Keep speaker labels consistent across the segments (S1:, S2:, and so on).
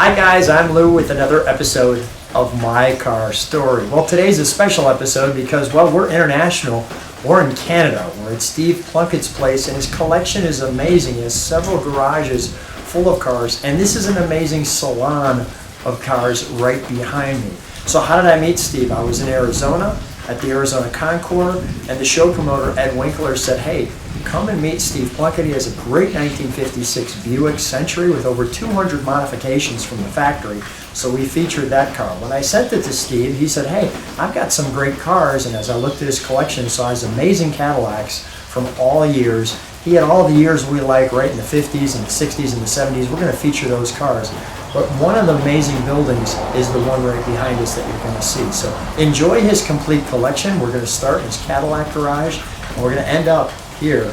S1: Hi guys, I'm Lou with another episode of My Car Story. Well, today's a special episode because, well, we're international. We're in Canada. We're at Steve Plunkett's place, and his collection is amazing. He has several garages full of cars, and this is an amazing salon of cars right behind me. So how did I meet Steve? I was in Arizona at the Arizona Concours, and the show promoter, Ed Winkler, said, hey, come and meet Steve Plunkett. He has a great 1956 Buick Century with over 200 modifications from the factory. So we featured that car. When I sent it to Steve, he said, hey, I've got some great cars. And as I looked at his collection, saw his amazing Cadillacs from all years. He had all the years we like, right in the 50s and the 60s and the 70s. We're going to feature those cars. But one of the amazing buildings is the one right behind us that you're going to see. So enjoy his complete collection. We're going to start in his Cadillac garage, and we're going to end up here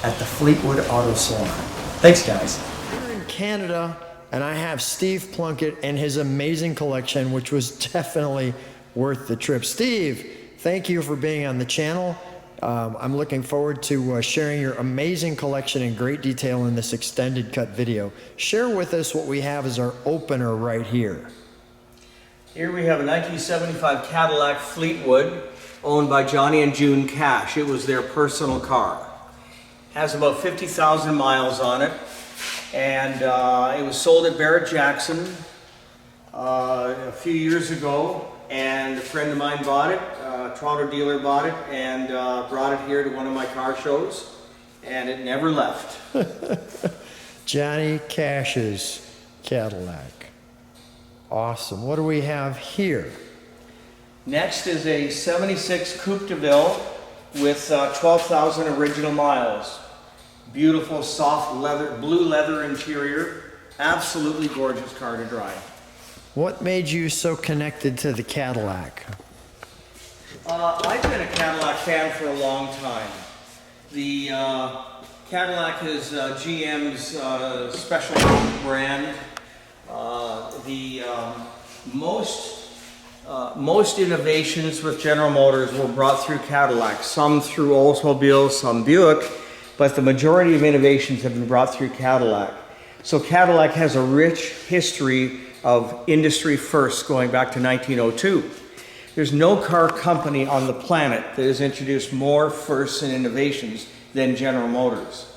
S1: at the Fleetwood Auto Salon. Thanks, guys. We're in Canada, and I have Steve Plunkett and his amazing collection, which was definitely worth the trip. Steve, thank you for being on the channel. I'm looking forward to sharing your amazing collection in great detail in this extended cut video. Share with us what we have as our opener right here.
S2: Here we have a 1975 Cadillac Fleetwood owned by Johnny and June Cash. It was their personal car. Has about 50,000 miles on it, and it was sold at Barrett-Jackson a few years ago, and a friend of mine bought it, a Toronto dealer bought it, and brought it here to one of my car shows, and it never left.
S1: Johnny Cash's Cadillac. Awesome. What do we have here?
S2: Next is a 76 Coupe de Ville with 12,000 original miles. Beautiful soft leather, blue leather interior. Absolutely gorgeous car to drive.
S1: What made you so connected to the Cadillac?
S2: I've been a Cadillac fan for a long time. The Cadillac is GM's special brand. Most innovations with General Motors were brought through Cadillac. Some through Oldsmobile, some Buick, but the majority of innovations have been brought through Cadillac. So Cadillac has a rich history of industry firsts going back to 1902. There's no car company on the planet that has introduced more firsts and innovations than General Motors.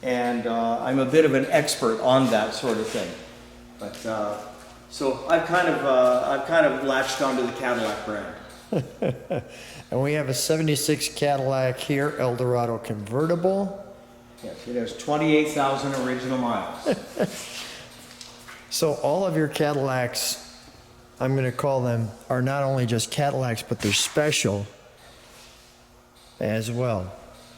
S2: And I'm a bit of an expert on that sort of thing. But so I've kind of latched onto the Cadillac brand.
S1: And we have a 76 Cadillac here, Eldorado convertible.
S2: Yes, it has 28,000 original miles.
S1: So all of your Cadillacs, I'm going to call them, are not only just Cadillacs, but they're special as well.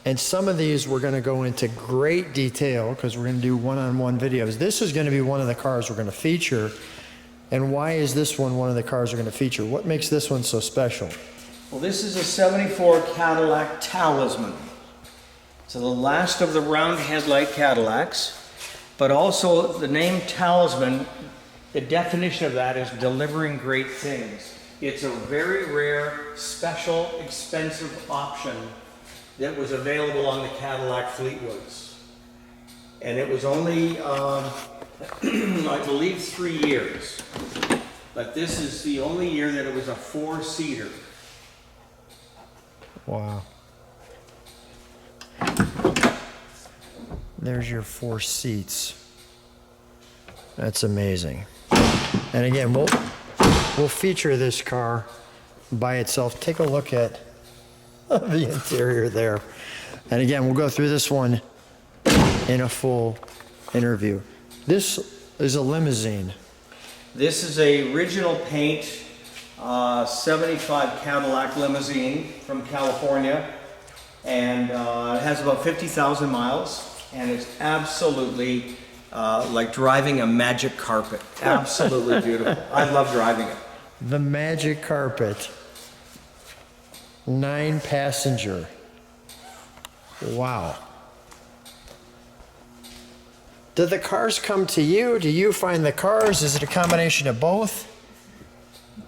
S1: And some of these we're going to go into great detail because we're going to do one-on-one videos. This is going to be one of the cars we're going to feature. And why is this one of the cars we're going to feature? What makes this one so special?
S2: Well, this is a 74 Cadillac Talisman. So the last of the round headlight Cadillacs. But also the name Talisman, the definition of that is delivering great things. It's a very rare, special, expensive option that was available on the Cadillac Fleetwoods. And it was only, I believe, 3 years. But this is the only year that it was a 4-seater.
S1: Wow. There's your 4 seats. That's amazing. And again, we'll feature this car by itself. Take a look at the interior there. And again, we'll go through this one in a full interview. This is a limousine.
S2: This is a original paint 75 Cadillac limousine from California. And it has about 50,000 miles. And it's absolutely like driving a magic carpet. Absolutely beautiful. I love driving it.
S1: The magic carpet. 9-passenger. Wow. Do the cars come to you? Do you find the cars? Is it a combination of both?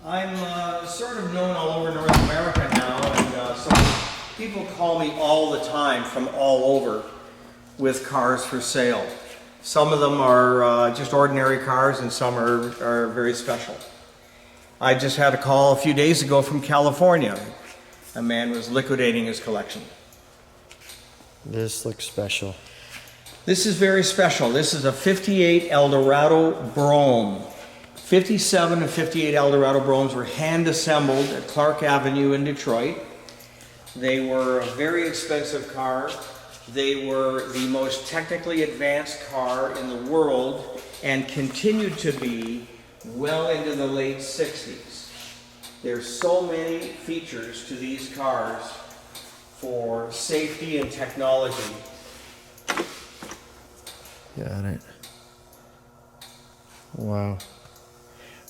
S2: I'm sort of known all over North America now, and so people call me all the time from all over with cars for sale. Some of them are just ordinary cars, and some are very special. I just had a call a few days ago from California. A man was liquidating his collection.
S1: This looks special.
S2: This is very special. This is a 58 Eldorado Brougham. 57 and 58 Eldorado Brohms were hand assembled at Clark Avenue in Detroit. They were a very expensive car. They were the most technically advanced car in the world and continued to be well into the late 60s. There's so many features to these cars for safety and technology.
S1: Got it. Wow.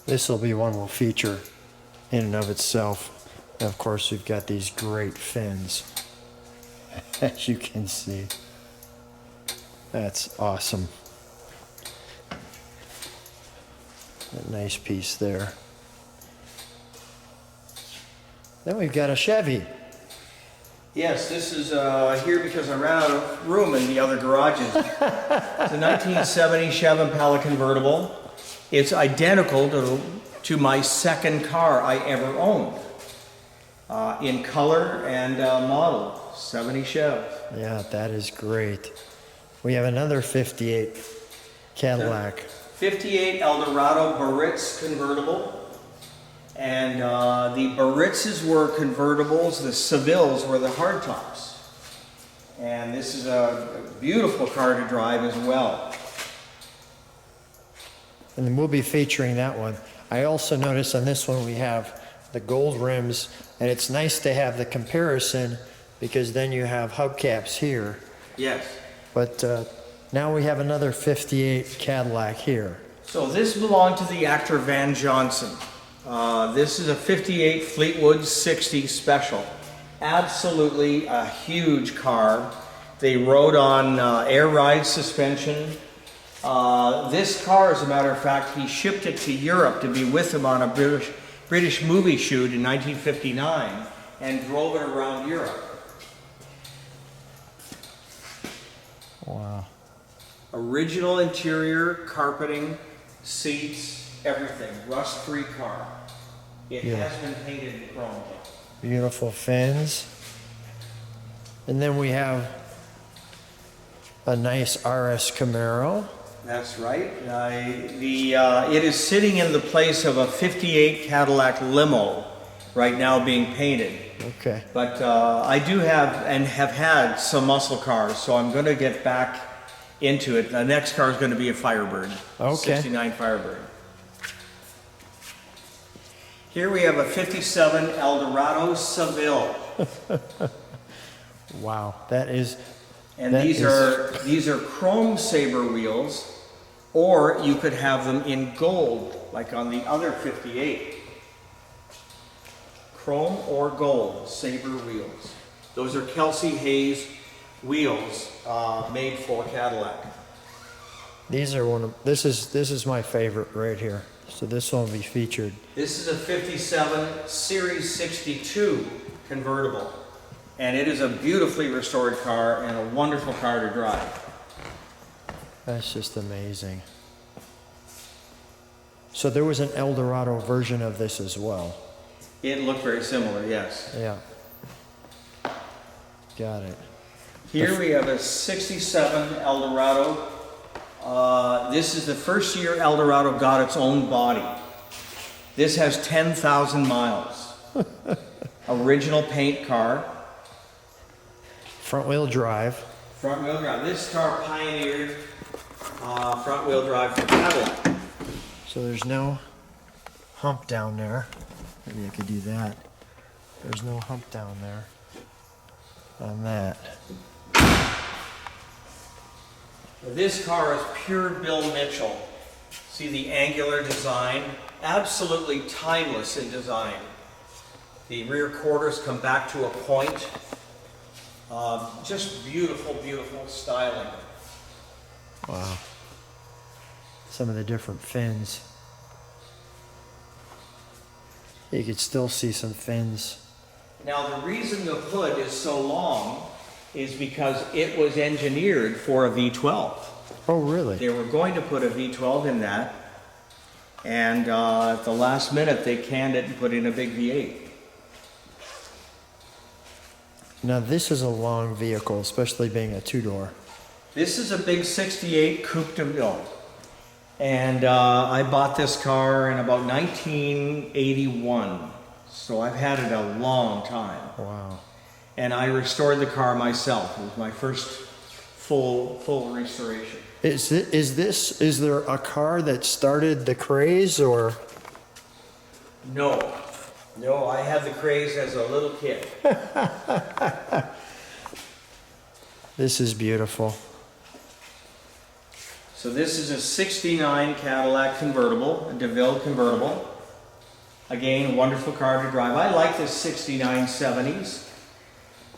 S1: This will be one we'll feature in and of itself. And of course, we've got these great fins, as you can see. That's awesome. A nice piece there. Then we've got a Chevy.
S2: Yes, this is here because I ran out of room in the other garages. It's a 1970 Chevy Impala convertible. It's identical to my second car I ever owned. In color and model, 70 Chevy.
S1: Yeah, that is great. We have another 58 Cadillac.
S2: 58 Eldorado Baritz convertible. And the Baritzes were convertibles, the Sevilles were the hardtops. And this is a beautiful car to drive as well.
S1: And then we'll be featuring that one. I also noticed on this one we have the gold rims, and it's nice to have the comparison because then you have hubcaps here.
S2: Yes.
S1: But now we have another 58 Cadillac here.
S2: So this belonged to the actor Van Johnson. This is a 58 Fleetwood 60 Special. Absolutely a huge car. They rode on air ride suspension. This car, as a matter of fact, he shipped it to Europe to be with him on a British movie shoot in 1959 and drove it around Europe.
S1: Wow.
S2: Original interior, carpeting, seats, everything. Rust-free car. It has been painted in chrome.
S1: Beautiful fins. And then we have a nice RS Camaro.
S2: That's right. It is sitting in the place of a 58 Cadillac limo right now being painted.
S1: Okay.
S2: But I do have and have had some muscle cars, so I'm going to get back into it. The next car is going to be a Firebird.
S1: Okay.
S2: 69 Firebird. Here we have a 57 Eldorado Seville.
S1: Wow, that is.
S2: And these are chrome saber wheels, or you could have them in gold, like on the other 58. Chrome or gold saber wheels. Those are Kelsey Hayes wheels made for Cadillac.
S1: These are this is my favorite right here. So this one will be featured.
S2: This is a 57 Series 62 convertible. And it is a beautifully restored car and a wonderful car to drive.
S1: That's just amazing. So there was an Eldorado version of this as well.
S2: It looked very similar, yes.
S1: Yeah. Got it.
S2: Here we have a 67 Eldorado. This is the first year Eldorado got its own body. This has 10,000 miles. Original paint car.
S1: Front wheel drive.
S2: Front wheel drive. This car pioneered front wheel drive for Cadillac.
S1: So there's no hump down there. Maybe I could do that. There's no hump down there on that.
S2: This car is pure Bill Mitchell. See the angular design? Absolutely timeless in design. The rear quarters come back to a point. Just beautiful, beautiful styling.
S1: Wow. Some of the different fins. You could still see some fins.
S2: Now the reason the hood is so long is because it was engineered for a V12.
S1: Oh, really?
S2: They were going to put a V12 in that, and at the last minute they canned it and put in a big V8.
S1: Now this is a long vehicle, especially being a two-door.
S2: This is a big 68 Coupe de Ville. And I bought this car in about 1981. So I've had it a long time.
S1: Wow.
S2: And I restored the car myself. It was my first full restoration.
S1: Is there a car that started the craze, or?
S2: No. No, I had the craze as a little kid.
S1: This is beautiful.
S2: So this is a 69 Cadillac convertible, a DeVille convertible. Again, a wonderful car to drive. I like the 69 70s.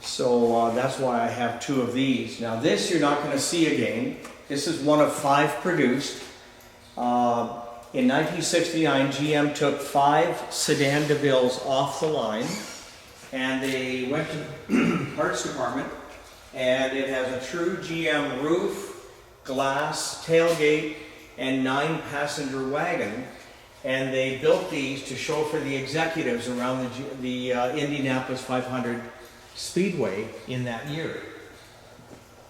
S2: So that's why I have two of these. Now this you're not going to see again. This is one of 5 produced. In 1969, GM took 5 sedan DeVilles off the line, and they went to the parts department, and it has a true GM roof, glass, tailgate, and 9-passenger wagon. And they built these to show for the executives around the Indianapolis 500 Speedway in that year.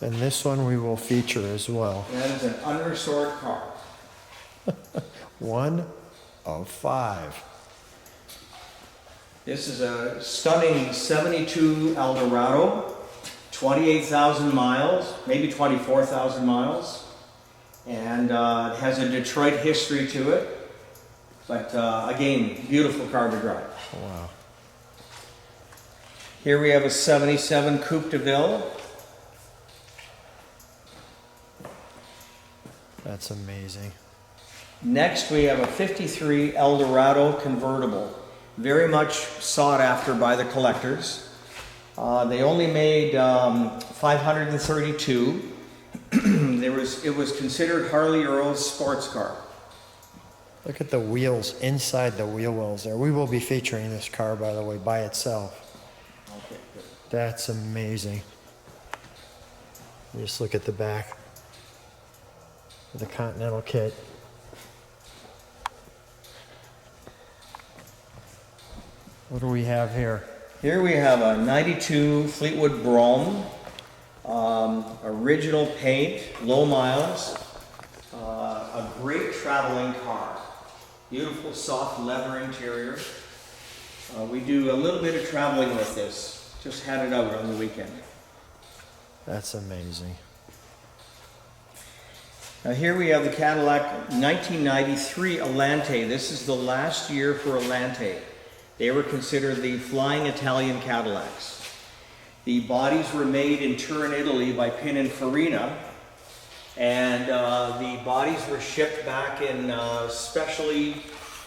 S1: And this one we will feature as well.
S2: That is an unrestored car.
S1: One of 5.
S2: This is a stunning 72 Eldorado, 28,000 miles, maybe 24,000 miles. And it has a Detroit history to it. But again, beautiful car to drive.
S1: Wow.
S2: Here we have a 77 Coupe de Ville.
S1: That's amazing.
S2: Next we have a 53 Eldorado convertible. Very much sought after by the collectors. They only made 532. It was considered Harley Earl's sports car.
S1: Look at the wheels inside the wheel wells there. We will be featuring this car, by the way, by itself.
S2: Okay, good.
S1: That's amazing. Just look at the back of the Continental kit. What do we have here?
S2: Here we have a 92 Fleetwood Brougham, original paint, low miles, a great traveling car. Beautiful soft leather interior. We do a little bit of traveling with this. Just had it out on the weekend.
S1: That's amazing.
S2: Now here we have the Cadillac 1993 Alante. This is the last year for Alante. They were considered the flying Italian Cadillacs. The bodies were made in Turin, Italy by Pininfarina, and the bodies were shipped back in specially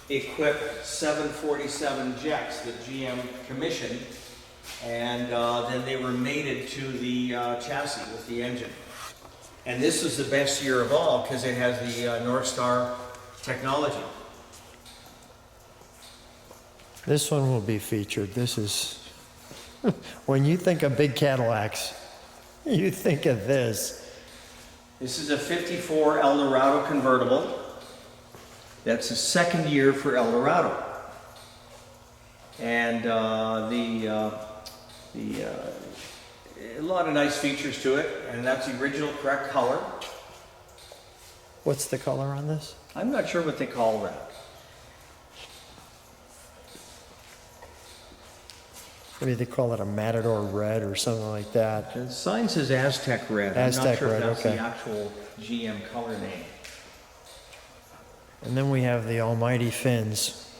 S2: equipped 747 jets that GM commissioned, and then they were mated to the chassis with the engine. And this is the best year of all because it has the North Star technology.
S1: This one will be featured. This is, when you think of big Cadillacs, you think of this.
S2: This is a 54 Eldorado convertible. That's the second year for Eldorado. And a lot of nice features to it, and that's the original correct color.
S1: What's the color on this?
S2: I'm not sure what they call that.
S1: Maybe they call it a Matador red or something like that.
S2: The sign says Aztec red.
S1: Aztec
S2: I'm not sure
S1: red,
S2: if that's
S1: okay.
S2: the actual GM color name.
S1: And then we have the almighty fins.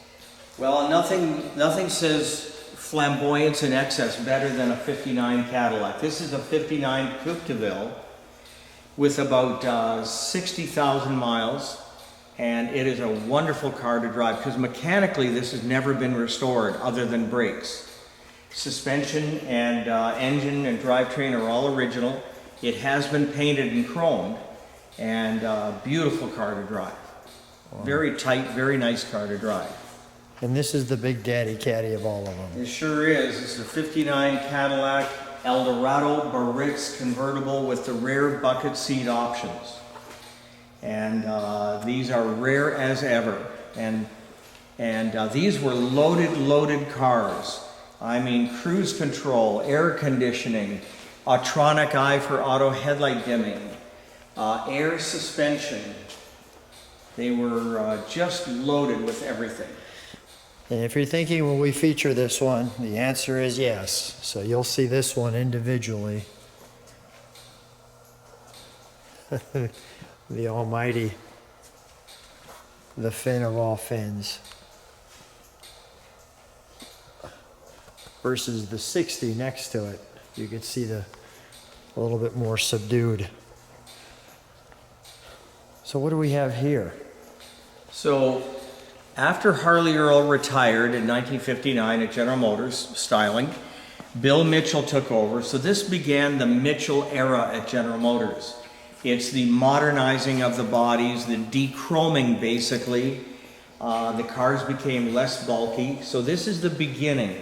S2: Well, nothing says flamboyance and excess better than a 59 Cadillac. This is a 59 Coupe de Ville with about 60,000 miles, and it is a wonderful car to drive because mechanically this has never been restored other than brakes. Suspension and engine and drivetrain are all original. It has been painted and chromed, and beautiful car to drive. Wow. Very tight, very nice car to drive.
S1: And this is the big daddy caddy of all of them.
S2: It sure is. This is a 59 Cadillac Eldorado Baritz convertible with the rear bucket seat options. And these are rare as ever. And these were loaded cars. I mean, cruise control, air conditioning, Autronic eye for auto headlight dimming, air suspension. They were just loaded with everything.
S1: And if you're thinking, will we feature this one? The answer is yes. So you'll see this one individually. The almighty, the fin of all fins. Versus the 60 next to it. You can see a little bit more subdued. So what do we have here?
S2: So after Harley Earl retired in 1959 at General Motors styling, Bill Mitchell took over. So this began the Mitchell era at General Motors. It's the modernizing of the bodies, the dechroming basically. The cars became less bulky. So this is the beginning.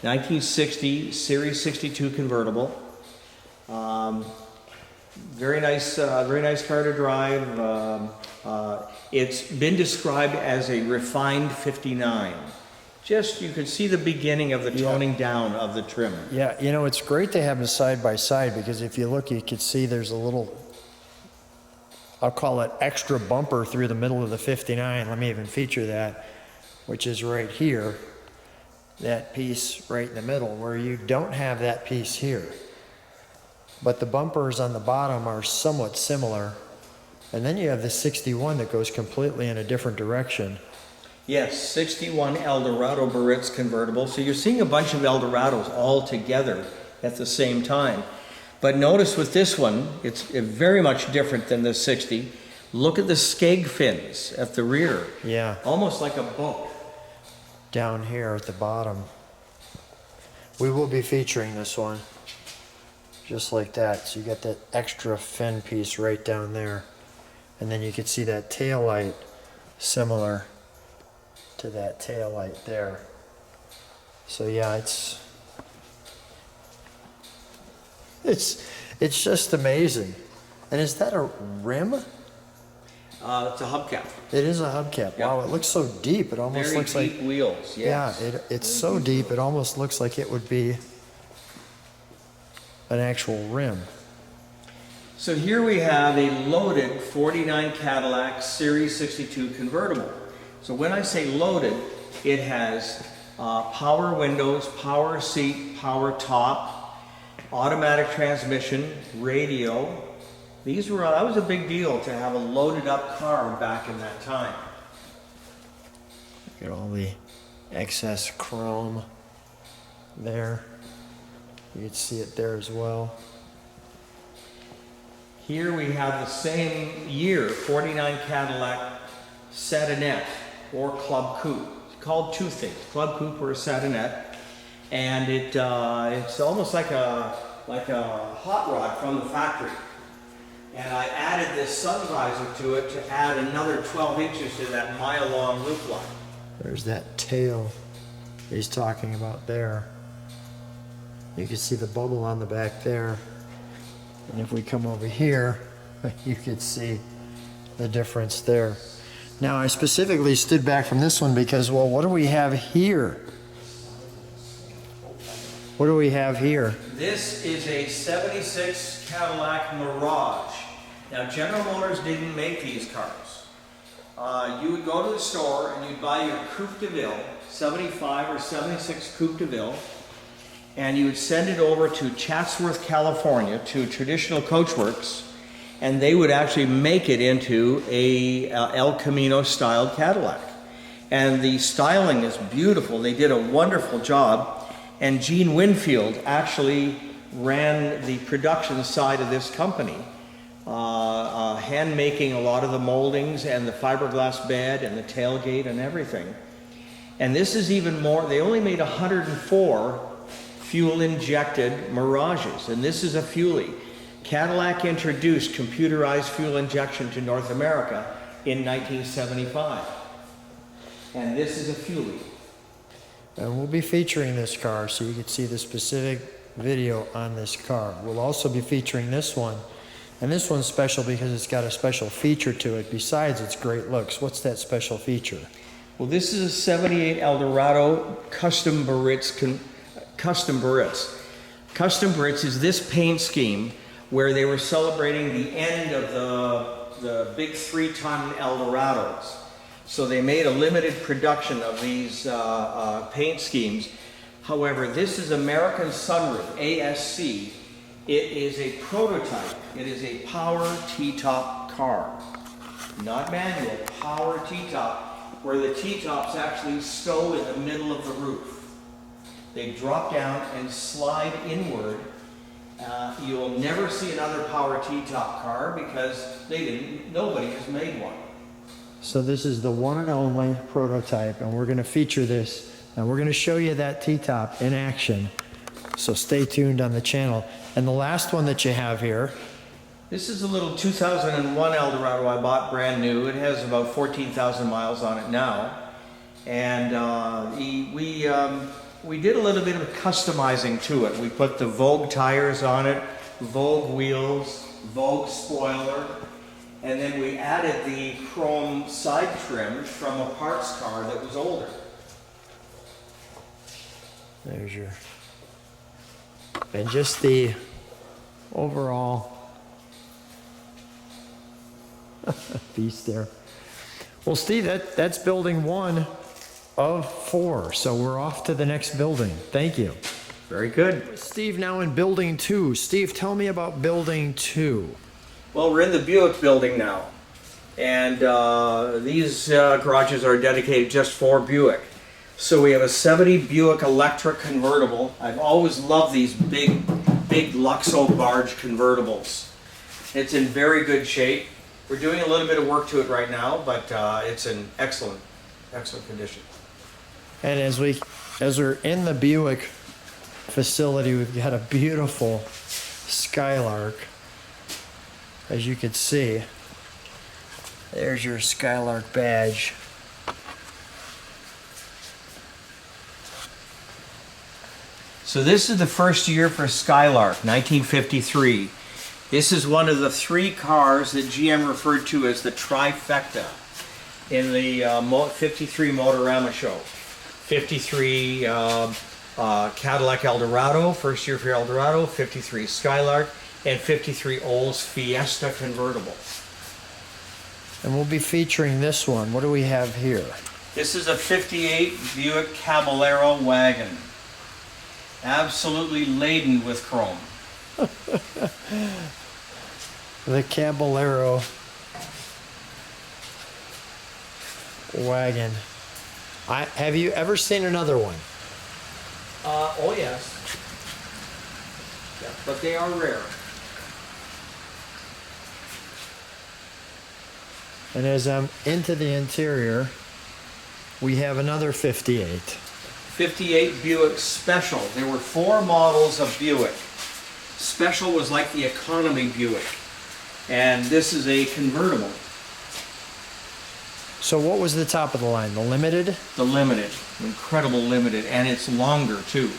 S2: 1960 Series 62 convertible. Very nice car to drive. It's been described as a refined 59. Just, you can see the beginning of the toning down of the trim.
S1: Yeah, you know, it's great to have them side by side because if you look, you can see there's a little, I'll call it extra bumper through the middle of the 59. Let me even feature that, which is right here. That piece right in the middle where you don't have that piece here. But the bumpers on the bottom are somewhat similar. And then you have the 61 that goes completely in a different direction.
S2: Yes, 61 Eldorado Barrett's convertible. So you're seeing a bunch of Eldorados all together at the same time. But notice with this one, it's very much different than the 60. Look at the skeg fins at the rear.
S1: Yeah.
S2: Almost like a boat.
S1: Down here at the bottom. We will be featuring this one. Just like that. So you got that extra fin piece right down there. And then you can see that tail light similar to that tail light there. So yeah, it's just amazing. And is that a rim?
S2: It's a hubcap.
S1: It is a hubcap.
S2: Yeah.
S1: Wow, it looks so deep. It almost
S2: Very
S1: looks like
S2: deep wheels. Yes.
S1: Yeah, it's so deep. It almost looks like it would be an actual rim.
S2: So here we have a loaded 49 Cadillac Series 62 convertible. So when I say loaded, it has power windows, power seat, power top, automatic transmission, radio. That was a big deal to have a loaded up car back in that time.
S1: Look at all the excess chrome there. You can see it there as well.
S2: Here we have the same year, 49 Cadillac Sedanette or Club Coupe. It's called two things, Club Coupe or a Sedanette. And it's almost like a hot rod from the factory. And I added this sun visor to it to add another 12 inches to that mile-long roof line.
S1: There's that tail he's talking about there. You can see the bubble on the back there. And if we come over here, you can see the difference there. Now, I specifically stood back from this one because, well, what do we have here? What do we have here?
S2: This is a 76 Cadillac Mirage. Now, General Motors didn't make these cars. You would go to the store and you'd buy your Coupe de Ville, 75 or 76 Coupe de Ville, and you would send it over to Chatsworth, California, to Traditional Coachworks, and they would actually make it into a El Camino styled Cadillac. And the styling is beautiful. They did a wonderful job. And Gene Winfield actually ran the production side of this company, hand making a lot of the moldings and the fiberglass bed and the tailgate and everything. And this is even more, they only made 104 fuel-injected Mirages, and this is a Fuelie. Cadillac introduced computerized fuel injection to North America in 1975. And this is a Fuelie.
S1: And we'll be featuring this car so you can see the specific video on this car. We'll also be featuring this one And this one's special because it's got a special feature to it besides its great looks. What's that special feature?
S2: Well, this is a 78 Eldorado Custom Barrett's. Custom Barrett's is this paint scheme where they were celebrating the end of the big 3-ton Eldorados. So they made a limited production of these paint schemes. However, this is American Sunroof, ASC. It is a prototype. It is a power T-top car. Not manual, power T-top, where the T-tops actually stow in the middle of the roof. They drop down and slide inward. You'll never see another power T-top car because nobody has made one.
S1: So this is the one and only prototype, and we're going to feature this, and we're going to show you that T-top in action. So stay tuned on the channel. And the last one that you have here.
S2: This is a little 2001 Eldorado I bought brand new. It has about 14,000 miles on it now. And we did a little bit of customizing to it. We put the Vogue tires on it, Vogue wheels, Vogue spoiler, and then we added the chrome side trim from a parts car that was older.
S1: There's your... And just the overall beast there. Well, Steve, that's building 1 of 4. So we're off to the next building. Thank you.
S2: Very good.
S1: Steve, now in building 2. Steve, tell me about building 2.
S2: Well, we're in the Buick building now. And these garages are dedicated just for Buick. So we have a 70 Buick electric convertible. I've always loved these big Luxo barge convertibles. It's in very good shape. We're doing a little bit of work to it right now, but it's in excellent condition.
S1: And as we're in the Buick facility, we've got a beautiful Skylark. As you can see, there's your Skylark badge.
S2: So this is the first year for Skylark, 1953. This is one of the 3 cars that GM referred to as the trifecta in the 53 Motorama show. 53 Cadillac Eldorado, first year for Eldorado, 53 Skylark, and 53 Olds Fiesta convertible.
S1: And we'll be featuring this one. What do we have here?
S2: This is a 58 Buick Caballero wagon. Absolutely laden with chrome.
S1: The Caballero wagon. Have you ever seen another one?
S2: Oh yes. Yeah, but they are rare.
S1: And as I'm into the interior, we have another 58.
S2: 58 Buick Special. There were 4 models of Buick. Special was like the economy Buick. And this is a convertible.
S1: So what was the top of the line? The Limited?
S2: The Limited. Incredible Limited. And it's longer too.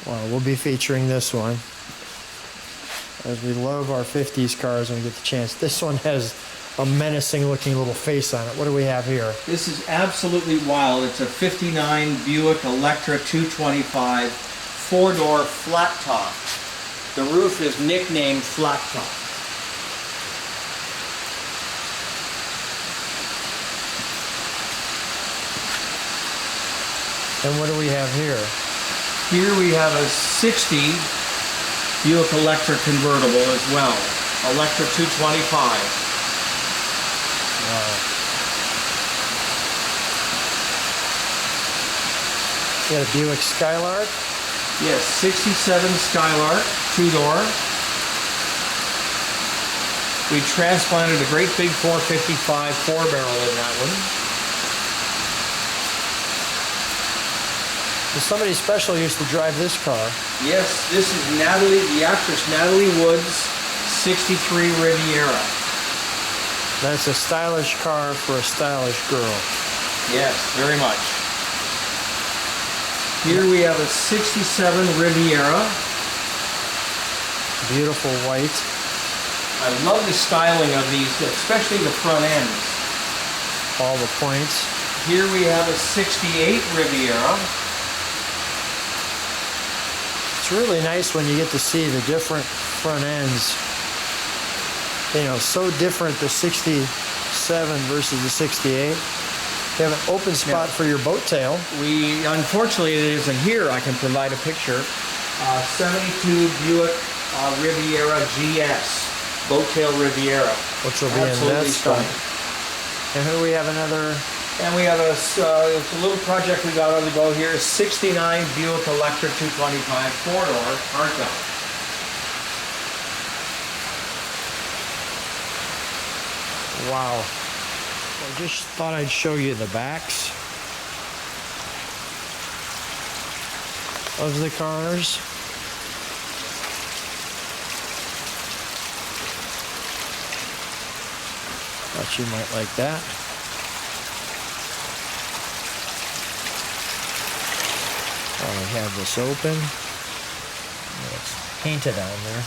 S1: Well, we'll be featuring this one. As we love our 50s cars when we get the chance. This one has a menacing looking little face on it. What do we have here?
S2: This is absolutely wild. It's a 59 Buick Electra 225 4-door flat top. The roof is nicknamed Flat Top.
S1: And what do we have here?
S2: Here we have a 60 Buick Electra convertible as well. Electra 225.
S1: Wow. You got a Buick Skylark?
S2: Yes, 67 Skylark, 2-door. We transplanted a great big 455 4-barrel in that one.
S1: Somebody special used to drive this car.
S2: Yes, this is the actress Natalie Wood's 63 Riviera.
S1: That's a stylish car for a stylish girl.
S2: Yes, very much. Here we have a 67 Riviera.
S1: Beautiful white.
S2: I love the styling of these, especially the front ends.
S1: All the points.
S2: Here we have a 68 Riviera.
S1: It's really nice when you get to see the different front ends. You know, so different the 67 versus the 68. You have an open spot for your boat tail.
S2: Unfortunately, it isn't here. I can provide a picture. 72 Buick Riviera GS, boat tail Riviera.
S1: Which will be
S2: absolutely
S1: in that
S2: stunning.
S1: And here we have another.
S2: And we have it's a little project we got on the go here. 69 Buick Electra 225 four-door hardtop.
S1: Wow. I just thought I'd show you the backs of the cars. Thought you might like that. Oh, we have this open. It's painted on there.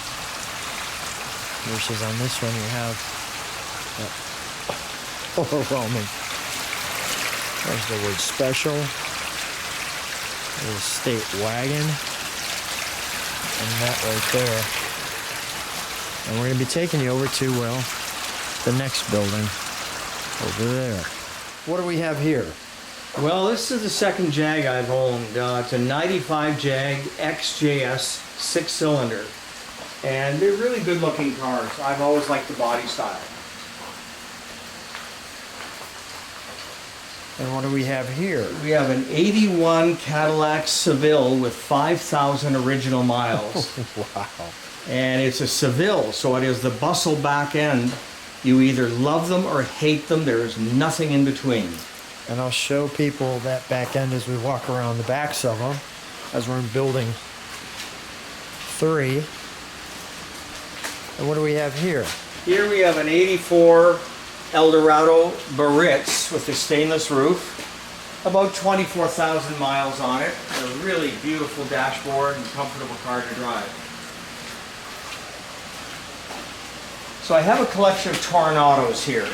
S1: Versus on this one you have overwhelming. There's the word special. There's state wagon. And that right there. And we're going to be taking you over to, well, the next building over there. What do we have here?
S2: Well, this is the second Jag I've owned. It's a 95 Jag XJS 6-cylinder. And they're really good looking cars. I've always liked the body style.
S1: And what do we have here?
S2: We have an 81 Cadillac Seville with 5,000 original miles.
S1: Wow.
S2: And it's a Seville, so it is the bustle back end. You either love them or hate them. There is nothing in between.
S1: And I'll show people that back end as we walk around the backs of them, as we're in building 3. And what do we have here?
S2: Here we have an 84 Eldorado Baritz with a stainless roof. About 24,000 miles on it. A really beautiful dashboard and comfortable car to drive. So I have a collection of Toronados here.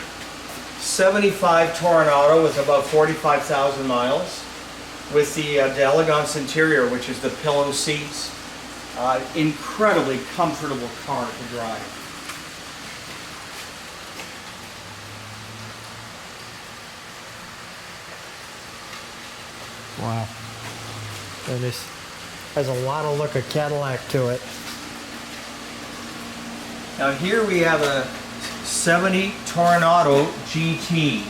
S2: 75 Toronado with about 45,000 miles. With the D'Elegance interior, which is the pillow seats. Incredibly comfortable car to drive.
S1: Wow. And this has a lot of look of Cadillac to it.
S2: Now here we have a 70 Toronado GT.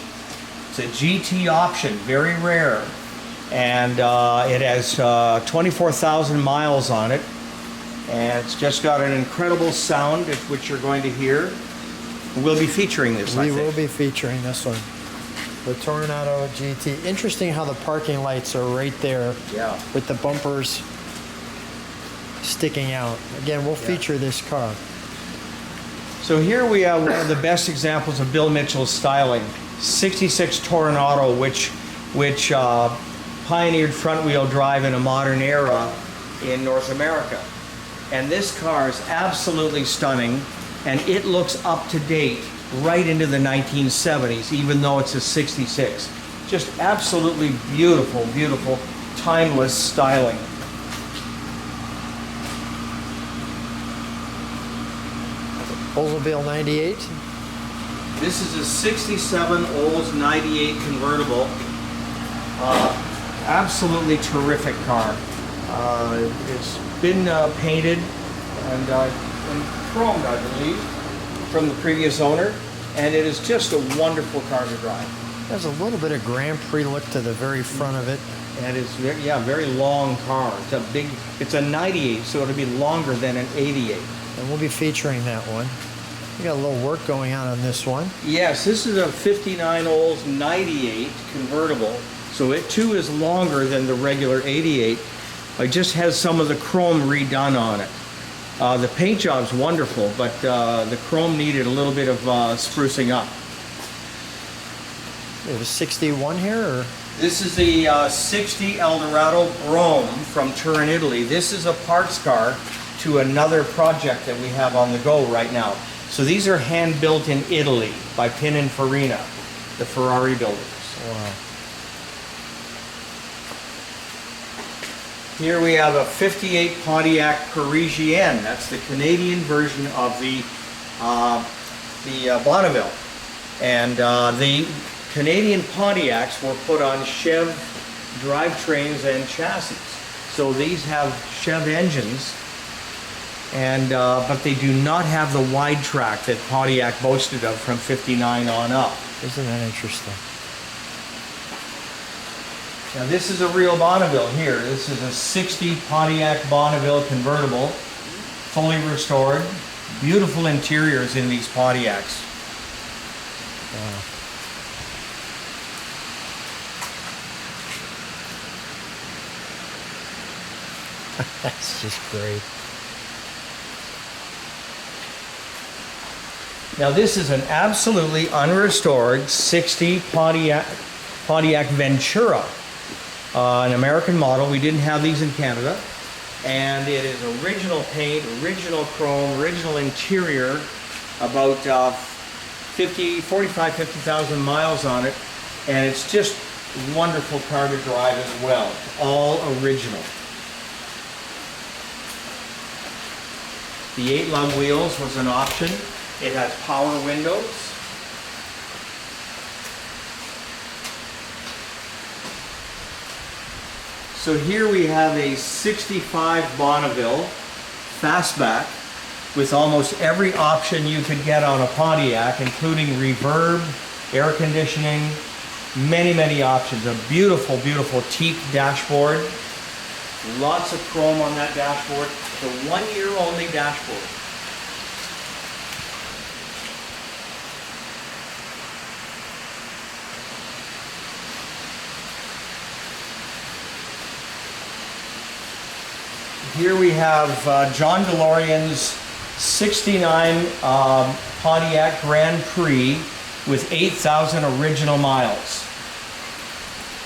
S2: It's a GT option, very rare. And it has 24,000 miles on it. And it's just got an incredible sound, which you're going to hear. We'll be featuring this, I think.
S1: We will be featuring this one. The Toronado GT. Interesting how the parking lights are right there.
S2: Yeah.
S1: With the bumpers sticking out. Again, we'll feature this car.
S2: So here we have one of the best examples of Bill Mitchell's styling. 66 Toronado, which pioneered front-wheel drive in a modern era in North America. And this car is absolutely stunning, and it looks up to date right into the 1970s, even though it's a 66. Just absolutely beautiful, beautiful, timeless styling.
S1: Costabile 98.
S2: This is a 67 Olds 98 convertible. Absolutely terrific car. It's been painted and chromed, I believe, from the previous owner, and it is just a wonderful car to drive.
S1: There's a little bit of Grand Prix look to the very front of it.
S2: And it's very long car. It's a 98, so it'll be longer than an 88.
S1: And we'll be featuring that one. We got a little work going on this one.
S2: Yes, this is a 59 Olds 98 convertible, so it too is longer than the regular 88. It just has some of the chrome redone on it. The paint job's wonderful, but the chrome needed a little bit of sprucing up.
S1: We have a 61 here, or?
S2: This is the 60 Eldorado Brome from Turin, Italy. This is a parts car to another project that we have on the go right now. So these are hand built in Italy by Pininfarina, the Ferrari builders.
S1: Wow.
S2: Here we have a 58 Pontiac Parisienne. That's the Canadian version of the Bonneville. And the Canadian Pontiacs were put on Chev drivetrains and chassis. So these have Chev engines, and but they do not have the wide track that Pontiac boasted of from 59 on up.
S1: Isn't that interesting?
S2: Now this is a real Bonneville here. This is a 60 Pontiac Bonneville convertible, fully restored. Beautiful interiors in these Pontiacs.
S1: Wow. That's just great.
S2: Now this is an absolutely unrestored 60 Pontiac Ventura, an American model. We didn't have these in Canada. And it is original paint, original chrome, original interior, about 50,000 miles on it. And it's just a wonderful car to drive as well. All original. The 8 lug wheels was an option. It has power windows. So here we have a 65 Bonneville fastback with almost every option you could get on a Pontiac, including reverb, air conditioning, many options. A beautiful, beautiful teak dashboard. Lots of chrome on that dashboard. It's a 1-year only dashboard. Here we have John DeLorean's 69 Pontiac Grand Prix with 8,000 original miles.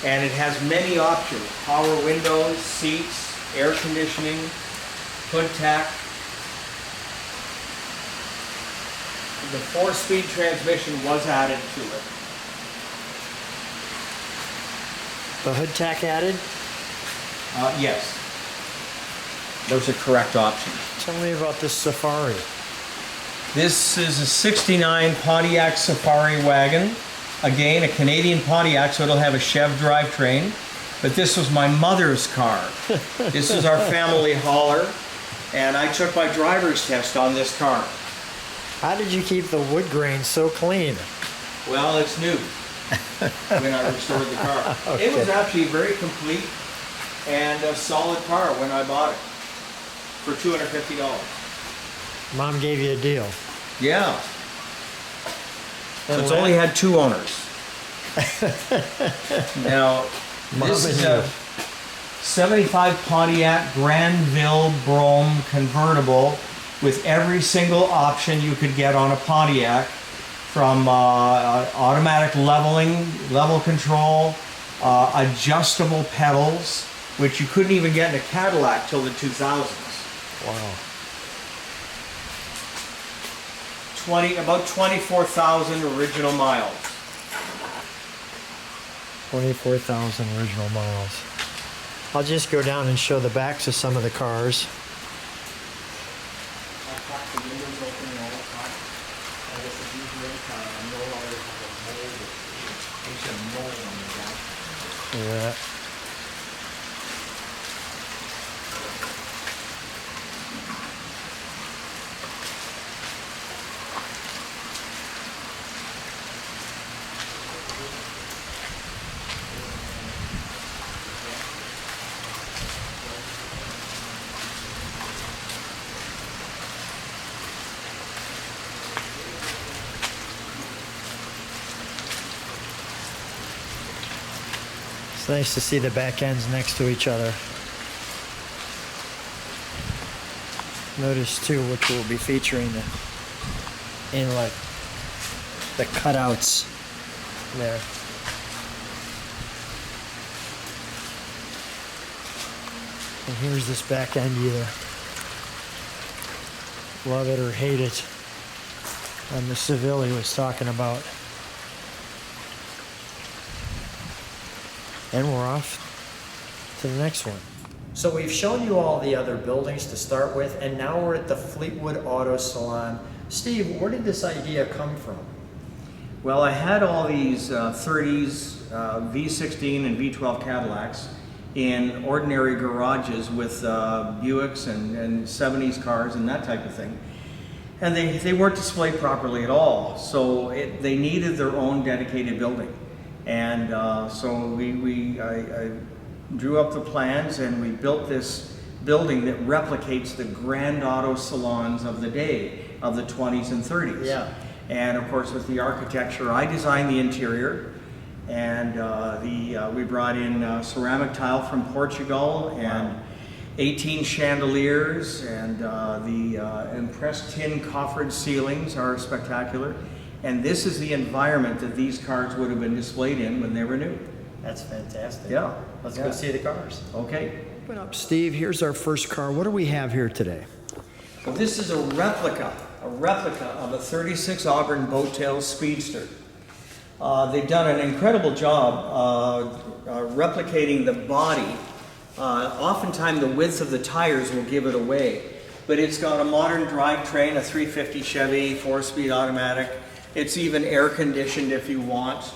S2: And it has many options: power windows, seats, air conditioning, hood tack. The 4-speed transmission was added to it.
S1: The hood tack added?
S2: Yes. Those are correct options.
S1: Tell me about this Safari.
S2: This is a 69 Pontiac Safari wagon. Again, a Canadian Pontiac, so it'll have a Chev drivetrain. But this was my mother's car. This is our family hauler, and I took my driver's test on this car.
S1: How did you keep the wood grain so clean?
S2: Well, it's new when I restored the car.
S1: Okay.
S2: It was actually very complete and a solid car when I bought it for $250.
S1: Mom gave you a deal.
S2: Yeah. So
S1: And
S2: it's only had 2 owners. Now,
S1: Mom
S2: this is
S1: and
S2: a
S1: you.
S2: 75 Pontiac Granville Brougham convertible with every single option you could get on a Pontiac, from automatic leveling, level control, adjustable pedals, which you couldn't even get in a Cadillac till the 2000s.
S1: Wow.
S2: About 24,000 original miles.
S1: 24,000 original miles. I'll just go down and show the backs of some of the cars.
S2: I crack the windows open all the time. I guess it's usually no longer have a mold. They should have mold on the back.
S1: Yeah. It's nice to see the back ends next to each other. Notice too, which we'll be featuring in like the cutouts there. And here's this back end either. love it or hate it, on the Seville he was talking about. And we're off to the next one. So we've shown you all the other buildings to start with, and now we're at the Fleetwood Auto Salon. Steve, where did this idea come from?
S2: Well, I had all these 30s V16 and V12 Cadillacs in ordinary garages with Buicks and 70s cars and that type of thing. And they weren't displayed properly at all. So they needed their own dedicated building. And so I drew up the plans and we built this building that replicates the grand auto salons of the day, of the 20s and 30s.
S1: Yeah.
S2: And of course with the architecture, I designed the interior, and we brought in ceramic tile from Portugal and 18 chandeliers, and the impressed tin coffered ceilings are spectacular. And this is the environment that these cars would have been displayed in when they were new.
S1: That's fantastic.
S2: Yeah.
S1: Let's go see the cars.
S2: Okay.
S1: Open up, Steve. Here's our first car. What do we have here today?
S2: Well, this is a replica of a 36 Auburn Boattail Speedster. They've done an incredible job replicating the body. Oftentimes the width of the tires will give it away, but it's got a modern drivetrain, a 350 Chevy, 4-speed automatic. It's even air conditioned if you want,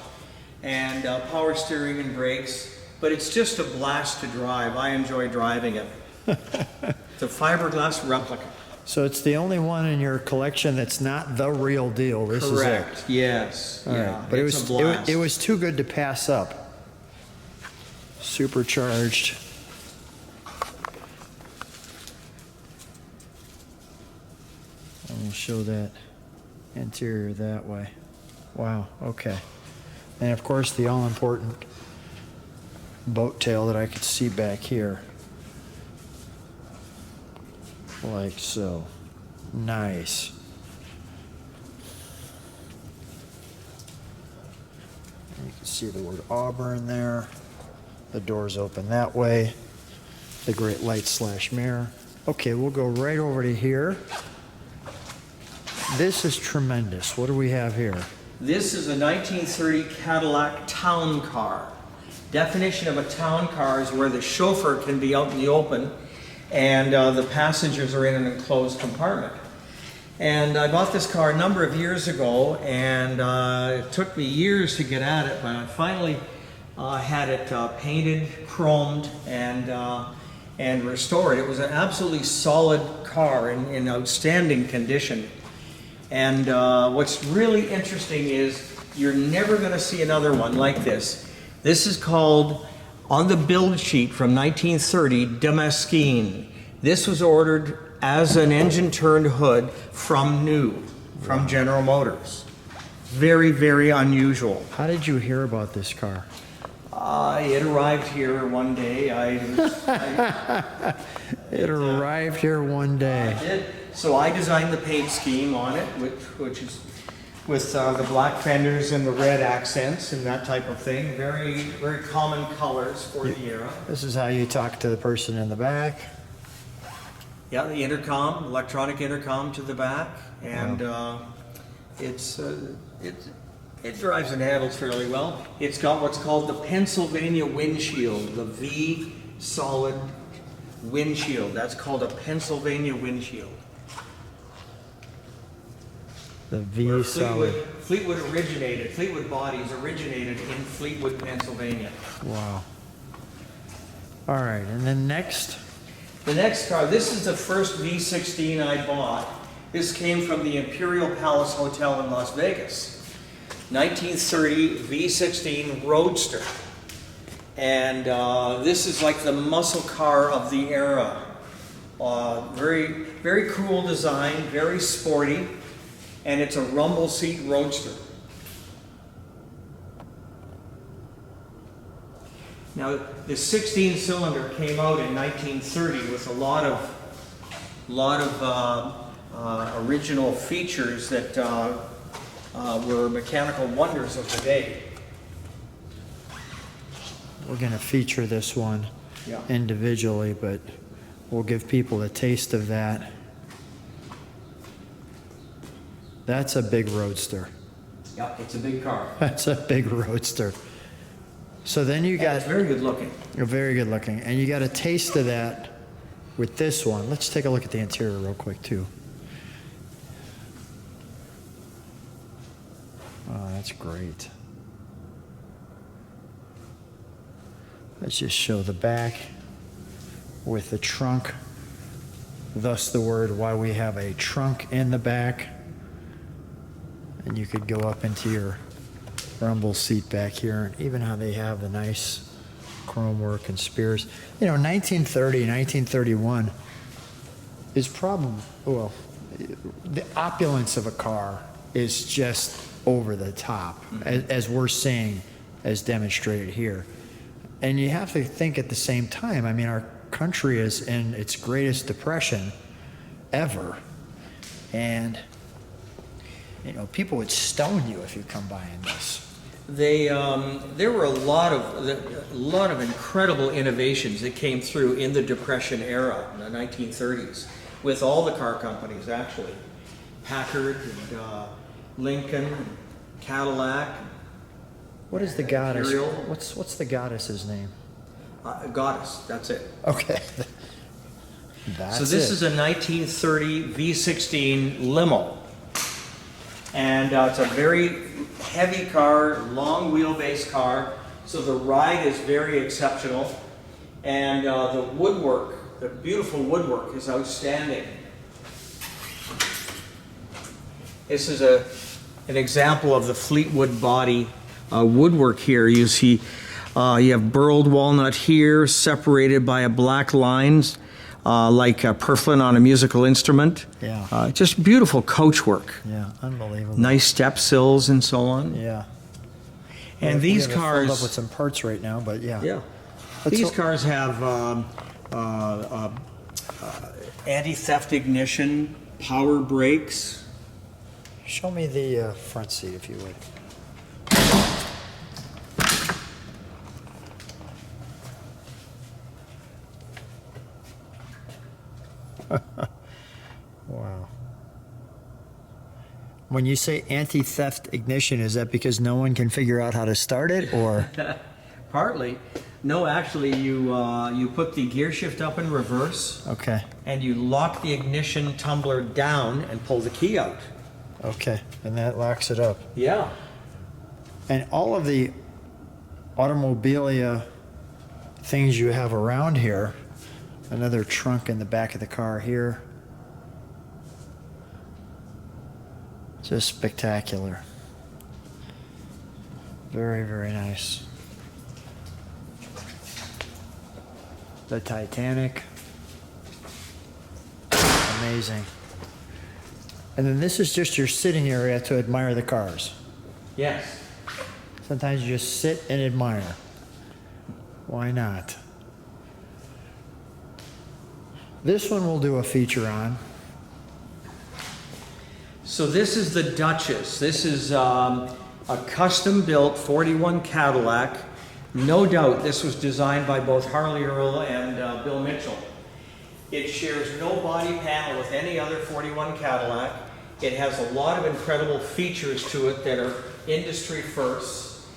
S2: and power steering and brakes, but it's just a blast to drive. I enjoy driving it. It's a fiberglass replica.
S1: So it's the only one in your collection that's not the real deal. This
S2: Correct.
S1: is it.
S2: Yes.
S1: All
S2: yeah.
S1: right. But it was too good to pass up. Supercharged. And we'll show that interior that way. Wow. Okay. And of course the all-important boat tail that I could see back here. Like so. Nice. You can see the word Auburn there. The doors open that way. The great light / mirror. Okay, we'll go right over to here. This is tremendous. What do we have here?
S2: This is a 1930 Cadillac town car. Definition of a town car is where the chauffeur can be out in the open and the passengers are in an enclosed compartment. And I bought this car a number of years ago, and it took me years to get at it, but I finally had it painted, chromed, and restored. It was an absolutely solid car in outstanding condition. And what's really interesting is you're never going to see another one like this. This is called, on the build sheet from 1930, Damascene. This was ordered as an engine turned hood from new, from General Motors. Very, very unusual.
S1: How did you hear about this car?
S2: It arrived here one day.
S1: It arrived here one day.
S2: I did. So I designed the paint scheme on it, which is with the black fenders and the red accents and that type of thing. Very, very common colors for the era.
S1: This is how you talk to the person in the back.
S2: Yeah, the intercom, electronic intercom to the back, and it drives and handles fairly well. It's got what's called the Pennsylvania windshield, the V solid windshield. That's called a Pennsylvania windshield.
S1: The V solid.
S2: Fleetwood bodies originated in Fleetwood, Pennsylvania.
S1: Wow. All right, and then next.
S2: The next car, this is the first V16 I bought. This came from the Imperial Palace Hotel in Las Vegas. 1930 V16 Roadster. And this is like the muscle car of the era. Very, very cool design, very sporty. And it's a rumble seat roadster. Now, the 16-cylinder came out in 1930 with a lot of original features that were mechanical wonders of the day.
S1: We're going to feature this one individually, but we'll give people a taste of that That's a big roadster.
S2: Yep, it's a big car.
S1: That's a big roadster. So then you
S2: And
S1: got
S2: it's very good looking.
S1: very good looking, and you got a taste of that with this one. Let's take a look at the interior real quick too. Oh, that's great. Let's just show the back with the trunk. Thus the word why we have a trunk in the back. And you could go up into your rumble seat back here, and even how they have the nice chrome work and spears. You know, 1930, 1931 is probably, well, the opulence of a car is just over the top, as we're seeing, as demonstrated here. And you have to think at the same time, I mean, our country is in its greatest depression ever. And, you know, people would stone you if you come by in this.
S2: There were a lot of incredible innovations that came through in the Depression era in the 1930s with all the car companies, actually. Packard and Lincoln, and Cadillac.
S1: What is the goddess?
S2: Imperial.
S1: What's the goddess's name?
S2: Goddess, that's it.
S1: Okay. That's
S2: So this
S1: it.
S2: is a 1930 V16 limo. And it's a very heavy car, long wheelbase car, so the ride is very exceptional. And the woodwork, the beautiful woodwork is outstanding. This is an example of the Fleetwood body woodwork here. You see you have burled walnut here, separated by a black lines, like purflin on a musical instrument.
S1: Yeah.
S2: Just beautiful coachwork.
S1: Yeah, unbelievable.
S2: Nice step sills and so on.
S1: Yeah.
S2: And
S1: We
S2: these
S1: have it filled
S2: cars,
S1: up with some parts right now, but yeah.
S2: yeah,
S1: Let's
S2: these
S1: ho-
S2: cars have anti-theft ignition, power brakes.
S1: Show me the front seat, if you would. Wow. When you say anti-theft ignition, is that because no one can figure out how to start it, or?
S2: Partly. No, actually, you put the gear shift up in reverse,
S1: Okay,
S2: and you lock the ignition tumbler down and pull the key out.
S1: okay, and that locks it up.
S2: Yeah.
S1: And all of the automobilia things you have around here, another trunk in the back of the car here. Just spectacular. Very, very nice. The Titanic. Amazing. And then this is just your sitting area to admire the cars.
S2: Yes.
S1: Sometimes you just sit and admire. Why not? This one we'll do a feature on.
S2: So this is the Duchess. This is a custom-built 41 Cadillac. No doubt this was designed by both Harley Earl and Bill Mitchell. It shares no body panel with any other 41 Cadillac. It has a lot of incredible features to it that are industry firsts.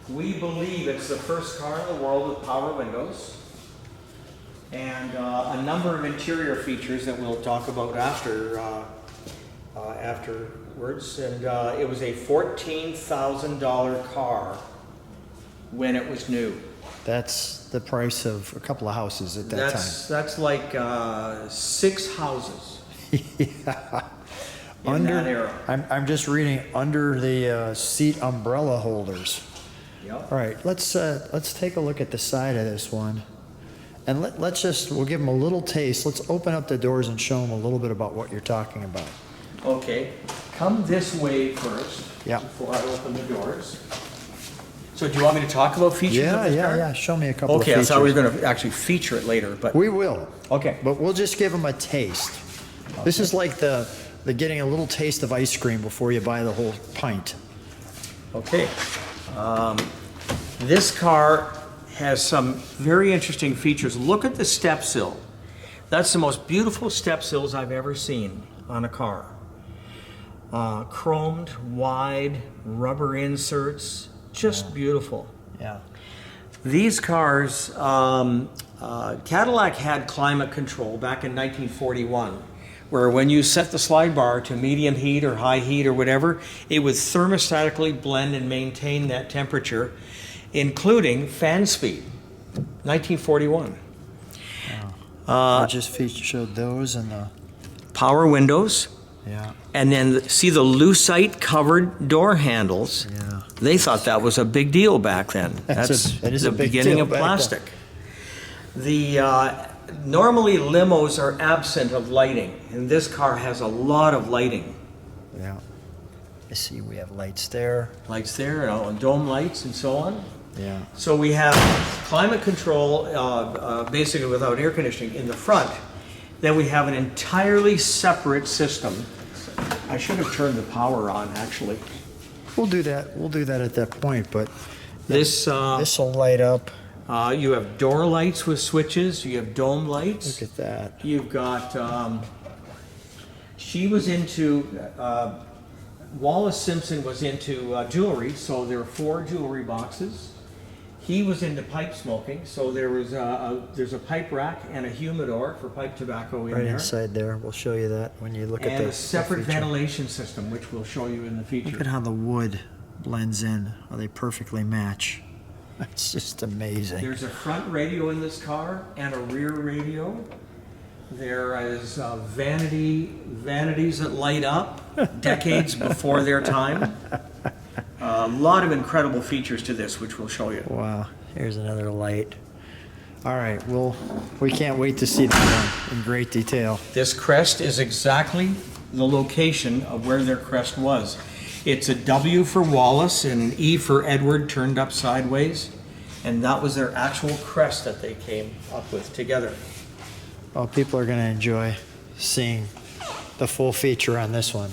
S2: We believe it's the first car in the world with power windows. And a number of interior features that we'll talk about afterwards. And it was a $14,000 car when it was new.
S1: That's the price of a couple of houses at that
S2: That's like 6 houses
S1: time.
S2: in that era.
S1: I'm just reading under the seat umbrella holders.
S2: Yep.
S1: All right, let's take a look at the side of this one, and we'll give them a little taste. Let's open up the doors and show them a little bit about what you're talking about.
S2: Okay, come this way first.
S1: Yeah.
S2: Before I open the doors. So do you want me to talk about features of this car?
S1: Yeah. Show me a couple of
S2: Okay, I
S1: features.
S2: thought we were going to actually feature it later, but
S1: We will,
S2: okay.
S1: but we'll just give them a taste. This is like the getting a little taste of ice cream before you buy the whole pint.
S2: Okay. This car has some very interesting features. Look at the step sill. That's the most beautiful step sills I've ever seen on a car. chromed, wide, rubber inserts, just beautiful.
S1: Yeah.
S2: These cars, Cadillac had climate control back in 1941, where when you set the slide bar to medium heat or high heat or whatever, it would thermostatically blend and maintain that temperature, including fan speed. 1941.
S1: I just showed those and the
S2: Power windows,
S1: yeah.
S2: and then see the lucite covered door handles.
S1: Yeah.
S2: They thought that was a big deal back then.
S1: That is
S2: the
S1: a big
S2: beginning
S1: deal
S2: of
S1: back
S2: plastic. The normally limos are absent of lighting, and this car has a lot of lighting.
S1: Yeah. I see we have lights there.
S2: Lights there, and dome lights, and so on.
S1: Yeah.
S2: So we have climate control, basically without air conditioning, in the front. Then we have an entirely separate system. I should have turned the power on, actually.
S1: We'll do that. We'll do that at that point, but
S2: This
S1: will light up.
S2: you have door lights with switches. You have dome lights.
S1: Look at that.
S2: You've got. She was into. Wallace Simpson was into jewelry, so there were 4 jewelry boxes. He was into pipe smoking, so there's a pipe rack and a humidor for pipe tobacco in
S1: Right
S2: there.
S1: inside there. We'll show you that when you look at
S2: And
S1: the
S2: a separate
S1: feature.
S2: ventilation system, which we'll show you in the feature.
S1: Look at how the wood blends in. How they perfectly match. It's just amazing.
S2: There's a front radio in this car and a rear radio. There is vanities that light up decades before their time. A lot of incredible features to this, which we'll show you.
S1: Wow. Here's another light. All right. We can't wait to see that one in great detail.
S2: This crest is exactly the location of where their crest was. It's a W for Wallace and an E for Edward turned up sideways. And that was their actual crest that they came up with together.
S1: Well, people are going to enjoy seeing the full feature on this one.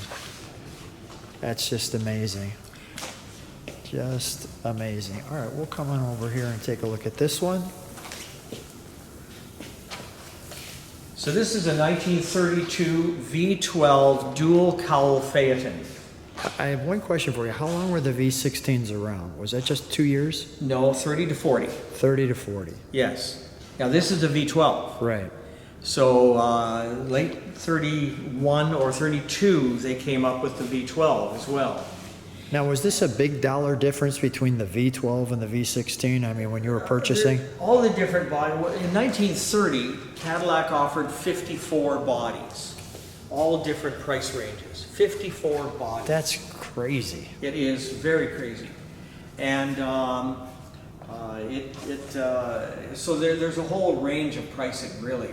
S1: That's just amazing. Just amazing. All right, we'll come on over here and take a look at this one.
S2: So this is a 1932 V12 dual cowl Phaeton.
S1: I have one question for you. How long were the V16s around? Was that just 2 years?
S2: No, 30 to 40.
S1: 30 to 40.
S2: Yes. Now this is a V12.
S1: Right.
S2: So late 31 or 32, they came up with the V12 as well.
S1: Now, was this a big dollar difference between the V12 and the V16? I mean, when you were purchasing?
S2: All the different bodies. In 1930, Cadillac offered 54 bodies, all different price ranges. 54 bodies.
S1: That's crazy.
S2: It is very crazy. And so there's a whole range of pricing, really.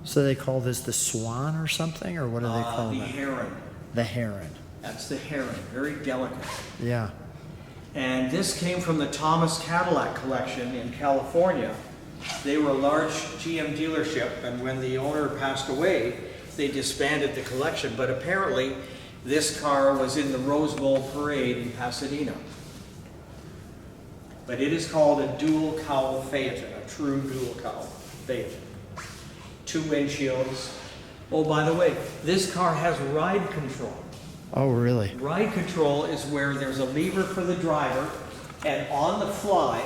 S1: So they call this the Swan or something, or what do they call
S2: The
S1: that?
S2: Heron.
S1: The Heron.
S2: That's the Heron, very delicate.
S1: Yeah.
S2: And this came from the Thomas Cadillac collection in California. They were a large GM dealership, and when the owner passed away, they disbanded the collection. But apparently, this car was in the Rose Bowl parade in Pasadena. But it is called a dual cowl Phaeton, a true dual cowl Phaeton. 2 windshields. Oh, by the way, this car has ride control.
S1: Oh, really?
S2: Ride control is where there's a lever for the driver, and on the fly,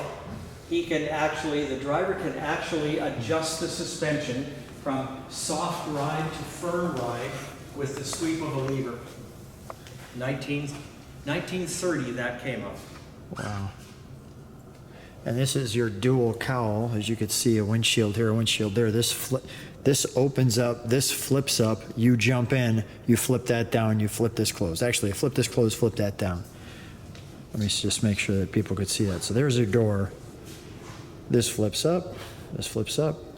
S2: the driver can actually adjust the suspension from soft ride to firm ride with the sweep of a lever. 1930, that came up.
S1: Wow. And this is your dual cowl. As you could see, a windshield here, a windshield there. This opens up, this flips up, you jump in, you flip that down, you flip this closed. Actually, you flip this closed, flip that down. Let me just make sure that people could see that. So there's your door. This flips up,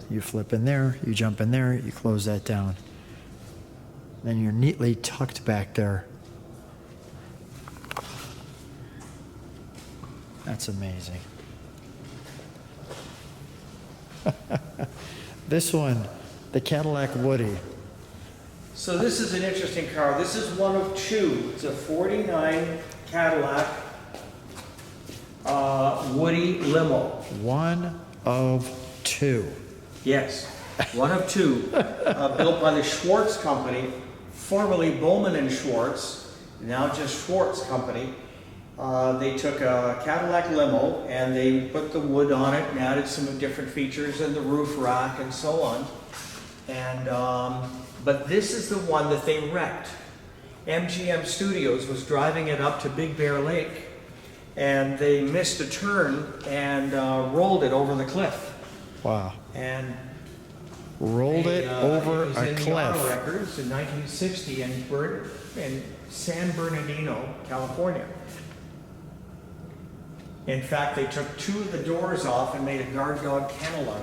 S1: you flip in there, you jump in there, you close that down. Then you're neatly tucked back there. That's amazing. This one, the Cadillac Woody.
S2: So this is an interesting car. This is one of 2. It's a 49 Cadillac Woody limo.
S1: One of 2.
S2: Yes, one of 2, built by the Schwartz Company, formerly Bowman and Schwartz, now just Schwartz Company. They took a Cadillac limo and they put the wood on it and added some different features and the roof rack and so on. And but this is the one that they wrecked. MGM Studios was driving it up to Big Bear Lake, and they missed a turn and rolled it over the cliff.
S1: Wow.
S2: And
S1: rolled it over
S2: it was
S1: a
S2: in
S1: cliff.
S2: The auto records in 1960 in San Bernardino, California. In fact, they took 2 of the doors off and made a guard dog kennel out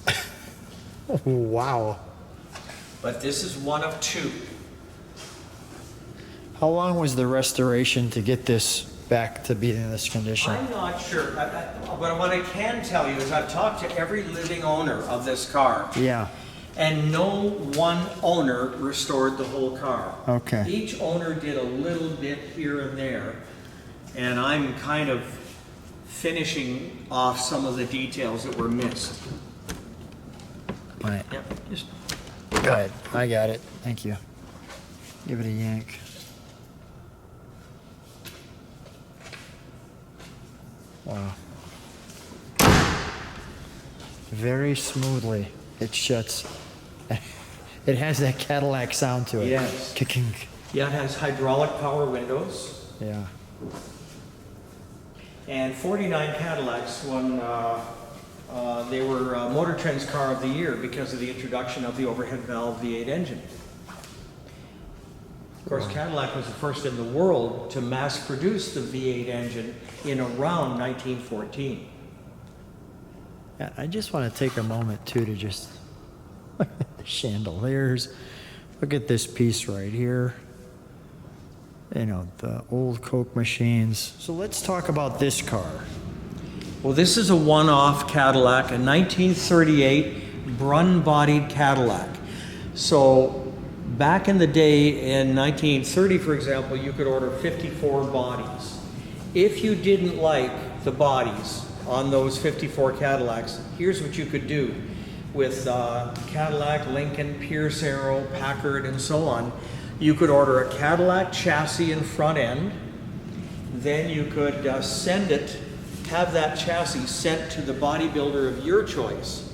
S2: of it.
S1: Wow.
S2: But this is one of 2.
S1: How long was the restoration to get this back to being in this condition?
S2: I'm not sure. But what I can tell you is I've talked to every living owner of this car.
S1: Yeah.
S2: And no one owner restored the whole car.
S1: Okay.
S2: Each owner did a little bit here and there. And I'm kind of finishing off some of the details that were missed.
S1: Right.
S2: Yep. Just
S1: Go ahead. I got it. Thank you. Give it a yank. Wow. Very smoothly it shuts. It has that Cadillac sound to it.
S2: Yes.
S1: Kicking.
S2: Yeah, it has hydraulic power windows.
S1: Yeah.
S2: And 49 Cadillacs won, they were Motor Trend's Car of the Year because of the introduction of the overhead valve V8 engine. Of course, Cadillac was the first in the world to mass produce the V8 engine in around 1914.
S1: Yeah, I just want to take a moment too to just look at the chandeliers. Look at this piece right here. You know, the old Coke machines. So let's talk about this car.
S2: Well, this is a one-off Cadillac, a 1938 Brun-bodied Cadillac. So back in the day in 1930, for example, you could order 54 bodies. If you didn't like the bodies on those 54 Cadillacs, here's what you could do with Cadillac, Lincoln, Pierce Arrow, Packard, and so on. You could order a Cadillac chassis and front end. Then you could send it, have that chassis sent to the bodybuilder of your choice.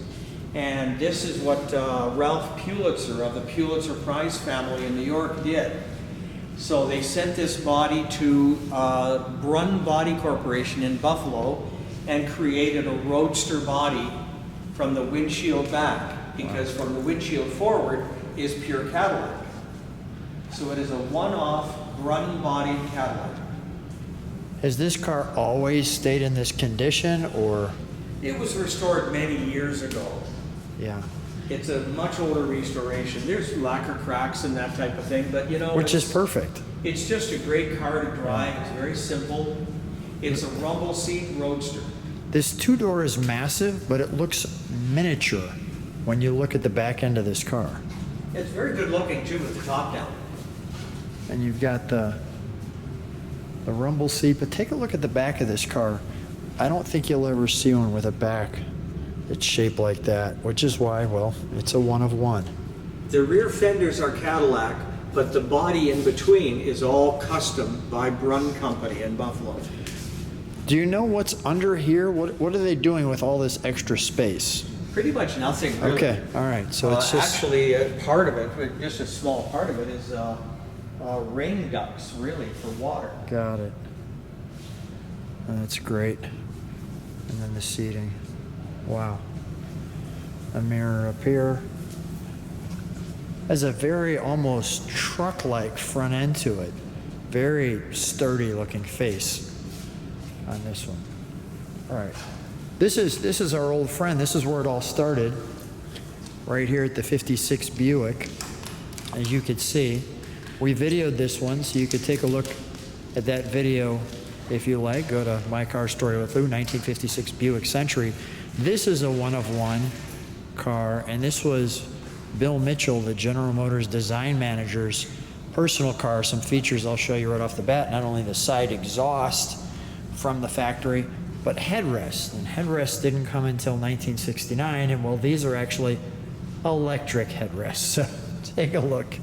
S2: And this is what Ralph Pulitzer of the Pulitzer Prize family in New York did. So they sent this body to Brun Body Corporation in Buffalo and created a roadster body from the windshield back, because from the windshield forward is pure Cadillac. So it is a one-off Brun-bodied Cadillac.
S1: Has this car always stayed in this condition, or?
S2: It was restored many years ago.
S1: Yeah.
S2: It's a much older restoration. There's lacquer cracks and that type of thing, but you know,
S1: Which is perfect.
S2: It's just a great car to drive. It's very simple. It's a rumble seat roadster.
S1: This two-door is massive, but it looks miniature when you look at the back end of this car.
S2: It's very good looking too with the top down.
S1: And you've got the rumble seat, but take a look at the back of this car. I don't think you'll ever see one with a back that's shaped like that, which is why, well, it's a one of one.
S2: The rear fenders are Cadillac, but the body in between is all custom by Brun Company in Buffalo.
S1: Do you know what's under here? What are they doing with all this extra space?
S2: Pretty much nothing, really.
S1: Okay, all right, so it's just...
S2: Actually, part of it, just a small part of it, is rain ducts, really, for water.
S1: Got it. That's great. And then the seating. Wow. A mirror up here. Has a very almost truck-like front end to it. Very sturdy looking face on this one. All right. This is our old friend. This is where it all started. Right here at the 56 Buick. As you could see, we videoed this one, so you could take a look at that video if you like. Go to My Car Story with Lou, 1956 Buick Century. This is a one of one car, and this was Bill Mitchell, the General Motors design manager's personal car. Some features I'll show you right off the bat. Not only the side exhaust from the factory, but headrests. And headrests didn't come until 1969, and well, these are actually electric headrests. So take a look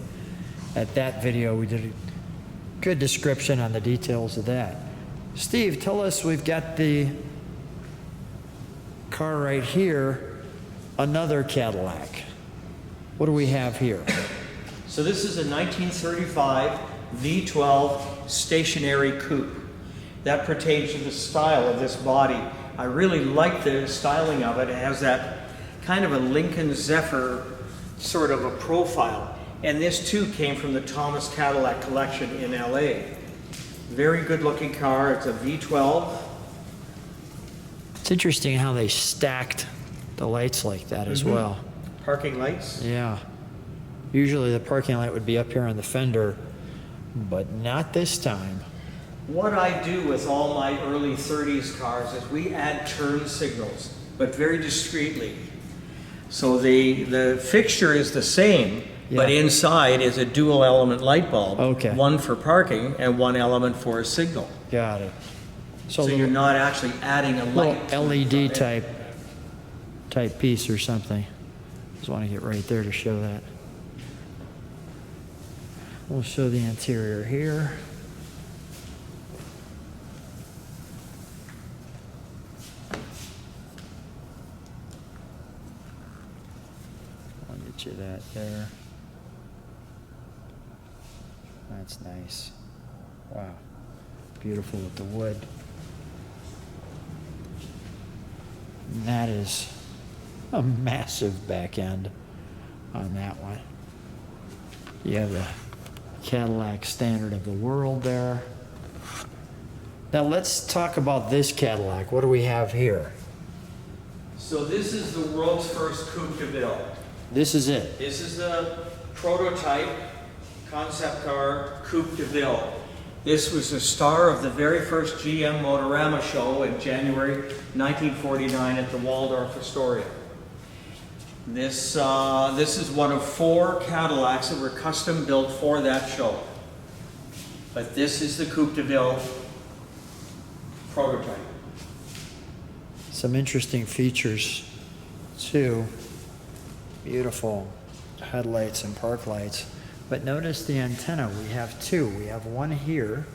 S1: at that video. We did a good description on the details of that. Steve, tell us, we've got the car right here, another Cadillac. What do we have here?
S2: So this is a 1935 V12 stationary coupe. That pertains to the style of this body. I really like the styling of it. It has that kind of a Lincoln Zephyr sort of a profile. And this too came from the Thomas Cadillac collection in LA. Very good looking car. It's a V12.
S1: It's interesting how they stacked the lights like that as well.
S2: Parking lights.
S1: Yeah. Usually the parking light would be up here on the fender, but not this time.
S2: What I do with all my early 30s cars is we add turn signals, but very discreetly. So the fixture is the same, but
S1: Yeah.
S2: inside is a dual element light bulb.
S1: Okay.
S2: One for parking and one element for a signal.
S1: Got it.
S2: So
S1: the
S2: you're not actually adding a
S1: little
S2: light.
S1: LED type piece or something. Just want to get right there to show that. We'll show the interior here. I'll get you that there. That's nice. Wow. Beautiful with the wood. And that is a massive back end on that one. You have the Cadillac standard of the world there. Now let's talk about this Cadillac. What do we have here?
S2: So this is the world's first coupe de ville.
S1: This is it.
S2: This is the prototype concept car coupe de ville. This was the star of the very first GM Motorama show in January 1949 at the Waldorf Astoria. This is one of 4 Cadillacs that were custom built for that show. But this is the coupe de ville prototype.
S1: Some interesting features too. Beautiful headlights and park lights. But notice the antenna. We have 2. We have one here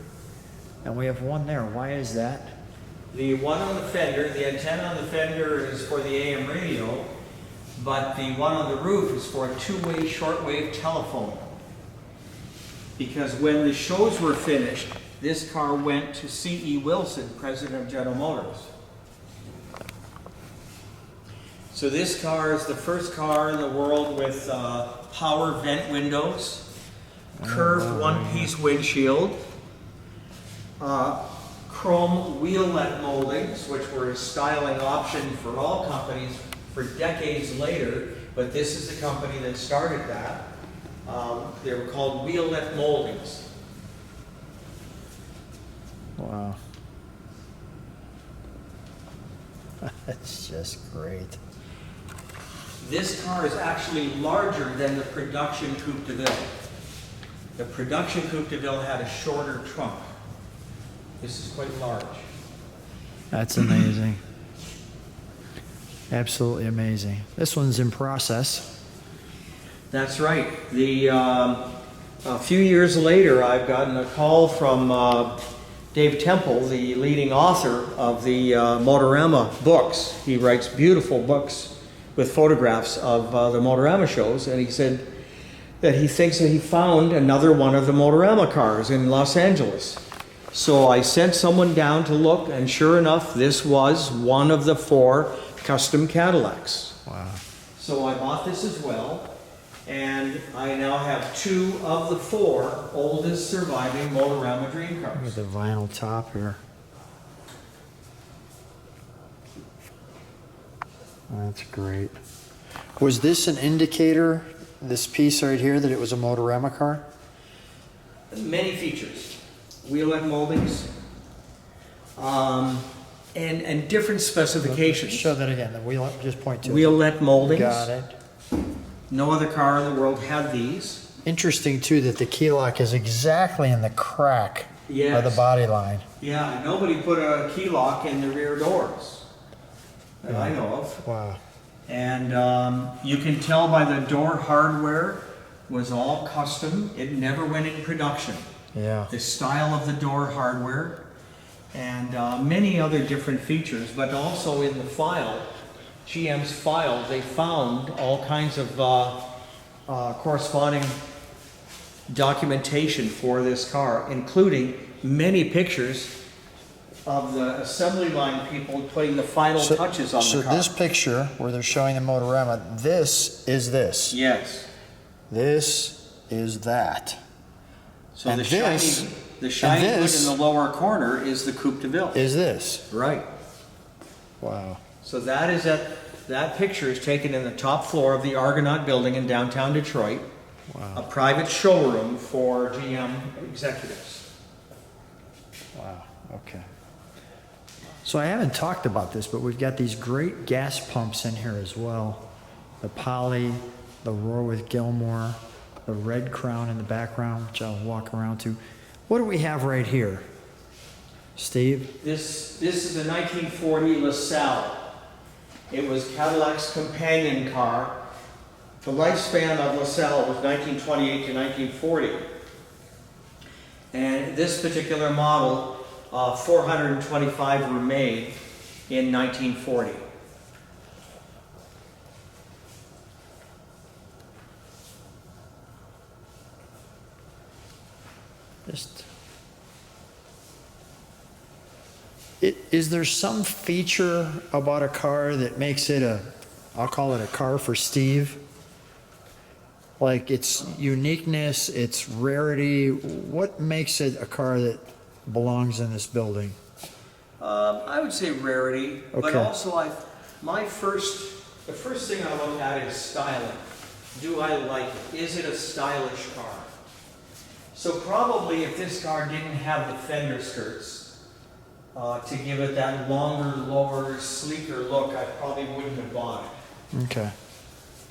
S1: and we have one there. Why is that?
S2: The one on the fender, the antenna on the fender is for the AM radio, but the one on the roof is for a 2-way shortwave telephone. Because when the shows were finished, this car went to C.E. Wilson, president of General Motors. So this car is the first car in the world with power vent windows, curved one-piece windshield, chrome wheellet moldings, which were a styling option for all companies for decades later, but this is the company that started that. They were called wheellet moldings.
S1: Wow. That's just great.
S2: This car is actually larger than the production coupe de ville. The production coupe de ville had a shorter trunk. This is quite large.
S1: That's amazing. Absolutely amazing. This one's in process.
S2: That's right. A few years later, I've gotten a call from Dave Temple, the leading author of the Motorama books. He writes beautiful books with photographs of the Motorama shows, and he said that he thinks that he found another one of the Motorama cars in Los Angeles. So I sent someone down to look, and sure enough, this was one of the 4 custom Cadillacs.
S1: Wow.
S2: So I bought this as well, and I now have 2 of the 4 oldest surviving Motorama dream
S1: Look
S2: cars.
S1: at the vinyl top here. That's great. Was this an indicator, this piece right here, that it was a Motorama car?
S2: Many features. Wheellet moldings, and different specifications.
S1: Show that again. The wheel, just point to it.
S2: Wheellet moldings.
S1: Got it.
S2: No other car in the world had these.
S1: Interesting too that the key lock is exactly in the crack of
S2: Yes.
S1: the body line.
S2: Yeah, nobody put a key lock in the rear doors that I know of.
S1: Wow.
S2: And you can tell by the door hardware was all custom. It never went in production.
S1: Yeah.
S2: the style of the door hardware, and many other different features. But also in the file, GM's file, they found all kinds of corresponding documentation for this car, including many pictures of the assembly line people putting the final touches on the car.
S1: So this picture where they're showing the Motorama, this is this.
S2: Yes.
S1: This is that.
S2: So
S1: And
S2: the
S1: this-
S2: shiny
S1: and
S2: hood
S1: this-
S2: in the lower corner is the Coupe de Ville.
S1: Is this.
S2: Right.
S1: Wow.
S2: So that picture is taken in the top floor of the Argonaut building in downtown Detroit, a private showroom for GM executives.
S1: Wow. Okay. So I haven't talked about this, but we've got these great gas pumps in here as well. The Poly, the Roar with Gilmore, the red crown in the background, which I'll walk around to. What do we have right here, Steve?
S2: This is a 1940 LaSalle. It was Cadillac's companion car. The lifespan of LaSalle was 1928 to 1940. And this particular model, 425 were made in 1940.
S1: Is there some feature about a car that makes it I'll call it a car for Steve? Like its uniqueness, its rarity, what makes it a car that belongs in this building?
S2: I would say rarity, but
S1: Okay.
S2: also the first thing I look at is styling. Do I like it? Is it a stylish car? So probably if this car didn't have the fender skirts to give it that longer, lower, sleeker look, I probably wouldn't have bought it.
S1: Okay.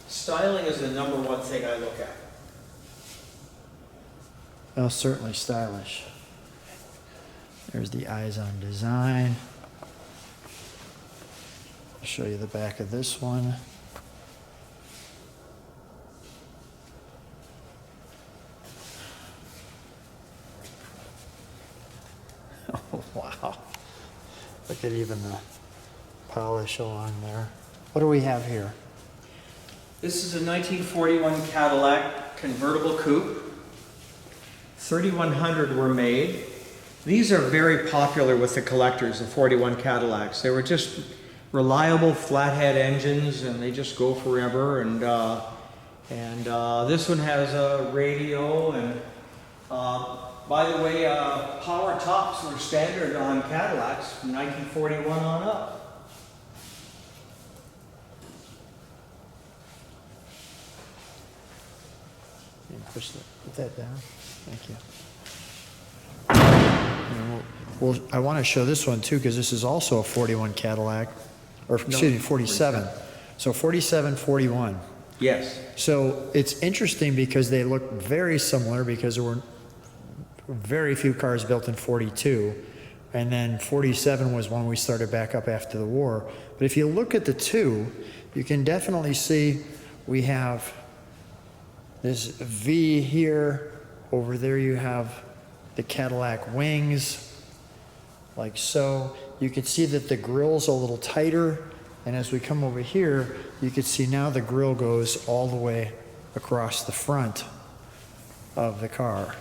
S2: Styling is the number one thing I look at.
S1: Well, certainly stylish. There's the eyes on design. I'll show you the back of this one. Oh, wow. Look at even the polish along there. What do we have here?
S2: This is a 1941 Cadillac convertible coupe. 3,100 were made. These are very popular with the collectors, the 41 Cadillacs. They were just reliable flathead engines, and they just go forever. And this one has a radio, and by the way, power tops were standard on Cadillacs from 1941 on up.
S1: Put that down. Thank you. And well, I want to show this one too, because this is also a 41 Cadillac, or excuse me, 47. So 47, 41.
S2: Yes.
S1: So it's interesting because they look very similar, because there were very few cars built in 42. And then 47 was when we started back up after the war. But if you look at the two, you can definitely see we have this V here. Over there you have the Cadillac wings, like so. You can see that the grill's a little tighter. And as we come over here, you can see now the grill goes all the way across the front of the car.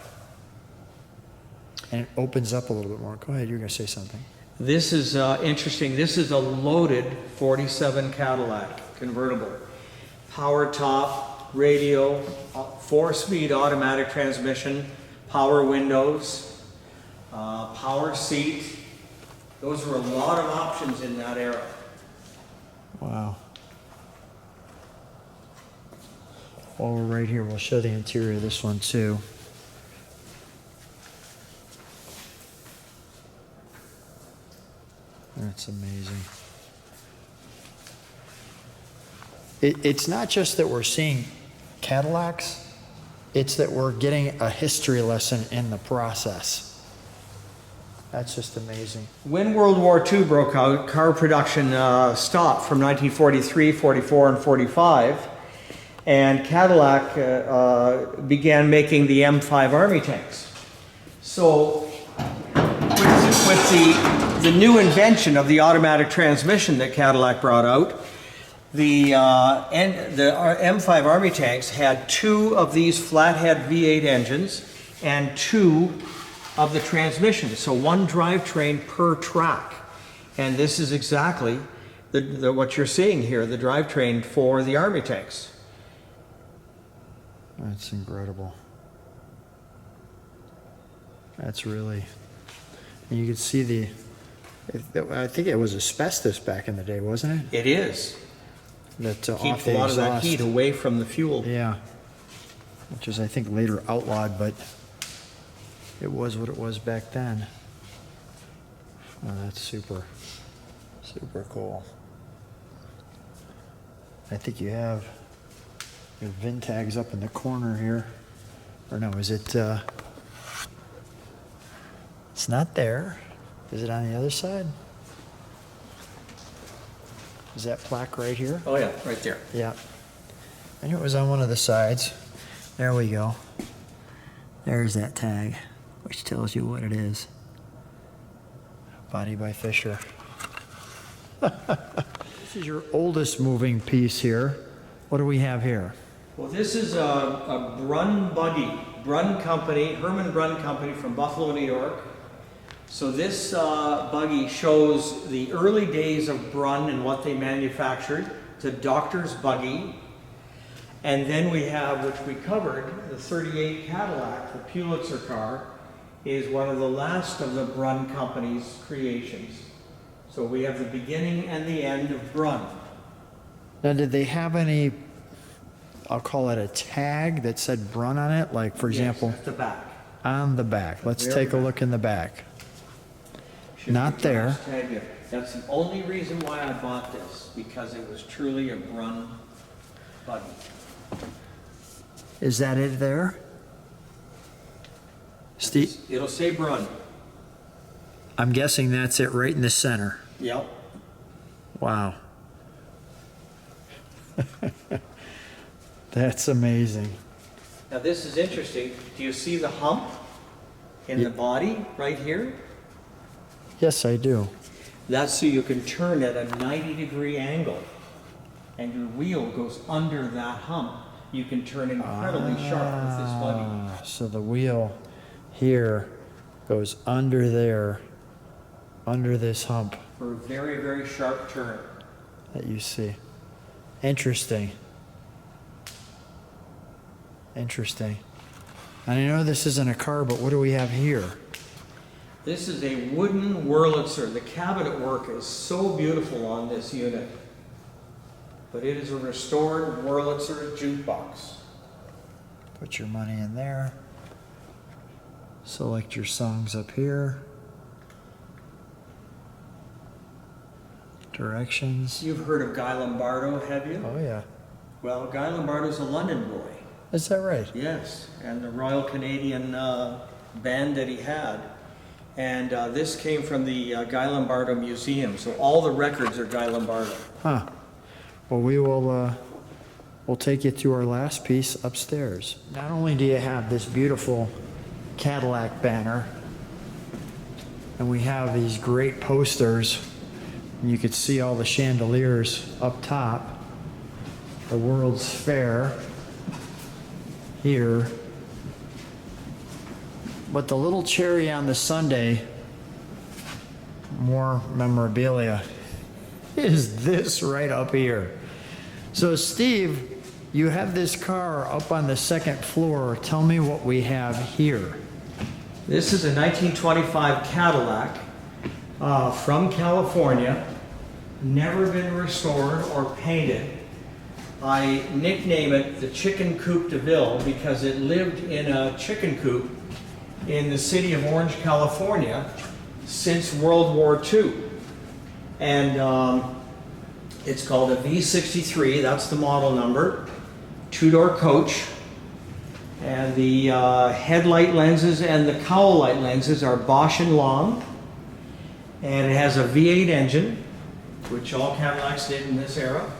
S1: And it opens up a little bit more. Go ahead, you were going to say something.
S2: This is interesting. This is a loaded 47 Cadillac convertible. Power top, radio, 4-speed automatic transmission, power windows, power seat. Those were a lot of options in that era.
S1: Wow. While we're right here, we'll show the interior of this one too. That's amazing. It's not just that we're seeing Cadillacs, it's that we're getting a history lesson in the process. That's just amazing.
S2: When World War II broke out, car production stopped from 1943, 44, and 45, and Cadillac began making the M5 Army tanks. So with the new invention of the automatic transmission that Cadillac brought out, the M5 Army tanks had 2 of these flathead V8 engines and 2 of the transmissions. So 1 drivetrain per track. And this is exactly what you're seeing here, the drivetrain for the Army tanks.
S1: That's incredible. That's really, and you can see I think it was asbestos back in the day, wasn't it?
S2: It is.
S1: That
S2: Keeps a lot of that heat away from the fuel.
S1: Yeah, which is I think later outlawed, but it was what it was back then. Oh, that's super cool. I think you have your VIN tags up in the corner here. Or no, is it, it's not there. Is it on the other side? Is that plaque right here?
S2: Oh yeah, right there.
S1: Yeah. I knew it was on one of the sides. There we go. There's that tag, which tells you what it is. Body by Fisher. This is your oldest moving piece here. What do we have here?
S2: Well, this is a Brunn buggy. Brunn Company, Herman Brunn Company from Buffalo, New York. So this buggy shows the early days of Brunn and what they manufactured. It's a doctor's buggy. And then we have, which we covered, the 38 Cadillac, the Pulitzer car, is one of the last of the Brunn Company's creations. So we have the beginning and the end of Brunn.
S1: Now, did they have any, I'll call it a tag that said Brunn on it? Like, for example,
S2: at the back.
S1: On the back. Let's
S2: Very
S1: take a
S2: back.
S1: look in the back.
S2: Should
S1: Not
S2: be
S1: there.
S2: tag here. That's the only reason why I bought this, because it was truly a Brunn buggy.
S1: Is that it there? Steve,
S2: It'll say Brunn.
S1: I'm guessing that's it right in the center.
S2: Yep.
S1: Wow. That's amazing.
S2: Now this is interesting. Do you see the hump in the body right here?
S1: Yes, I do.
S2: That's so you can turn at a 90-degree angle, and your wheel goes under that hump. You can turn incredibly sharp with this buggy.
S1: So the wheel here goes under there, under this hump
S2: For a very, very sharp turn.
S1: that you see. Interesting. Interesting. And I know this isn't a car, but what do we have here?
S2: This is a wooden Wurlitzer. The cabinet work is so beautiful on this unit. But it is a restored Wurlitzer jukebox.
S1: Put your money in there. Select your songs up here. Directions.
S2: You've heard of Guy Lombardo, have you?
S1: Oh yeah.
S2: Well, Guy Lombardo's a London boy.
S1: Is that right?
S2: Yes, and the Royal Canadian band that he had. And this came from the Guy Lombardo Museum, so all the records are Guy Lombardo.
S1: Huh. Well, we'll take you to our last piece upstairs. Not only do you have this beautiful Cadillac banner, and we have these great posters, and you could see all the chandeliers up top, the World's Fair here. But the little cherry on the sundae, more memorabilia, is this right up here. So Steve, you have this car up on the second floor. Tell me what we have here.
S2: This is a 1925 Cadillac from California, never been restored or painted. I nickname it the Chicken Coop de Ville because it lived in a chicken coop in the city of Orange, California since World War II. And it's called a V63, that's the model number, two-door coach. And the headlight lenses and the cowl light lenses are Bosch and Long. And it has a V8 engine, which all Cadillacs did in this era.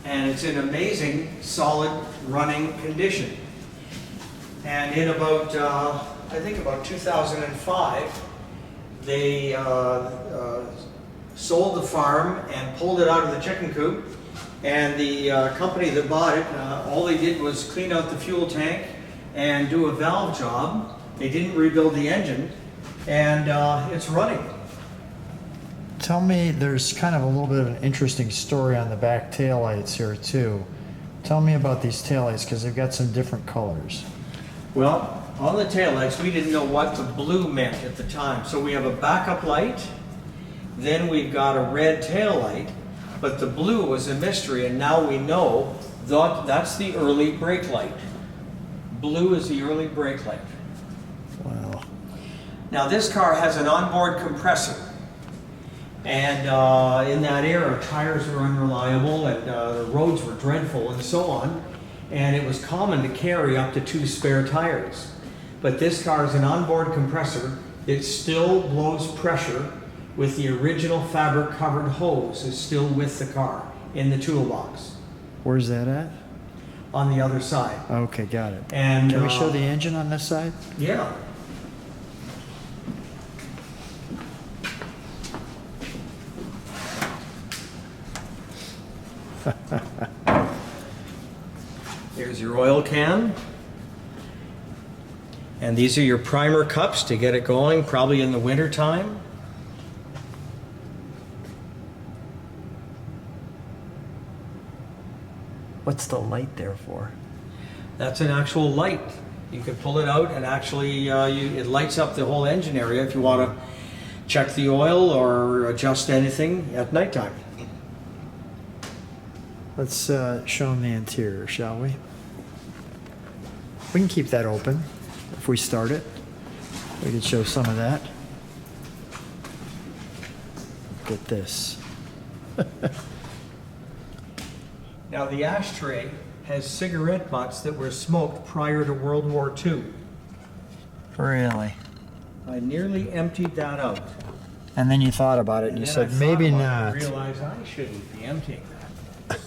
S2: And it's in amazing, solid running condition. And in about I think about 2005, they sold the farm and pulled it out of the chicken coop. And the company that bought it, all they did was clean out the fuel tank and do a valve job. They didn't rebuild the engine, and it's running.
S1: Tell me, there's kind of a little bit of an interesting story on the back taillights here too. Tell me about these taillights, because they've got some different colors.
S2: Well, on the taillights, we didn't know what the blue meant at the time. So we have a backup light, then we've got a red taillight, but the blue was a mystery, and now we know that that's the early brake light. Blue is the early brake light.
S1: Wow.
S2: Now this car has an onboard compressor, and in that era tires were unreliable and the roads were dreadful and so on, and it was common to carry up to 2 spare tires. But this car is an onboard compressor. It still blows pressure with the original fabric covered hose is still with the car in the toolbox.
S1: Where's that at?
S2: On the other side.
S1: Okay, got it.
S2: And
S1: can we show the engine on this side?
S2: Yeah. There's your oil can. And these are your primer cups to get it going, probably in the winter time.
S1: What's the light there for?
S2: That's an actual light. You could pull it out and actually it lights up the whole engine area if you want to check the oil or adjust anything at nighttime.
S1: Let's show them the interior, shall we? We can keep that open if we start it. We can show some of that. Look at this.
S2: Now the ashtray has cigarette butts that were smoked prior to World War II.
S1: Really?
S2: I nearly emptied that out.
S1: And then you thought about it and you said, maybe not.
S2: I realized I shouldn't be emptying that.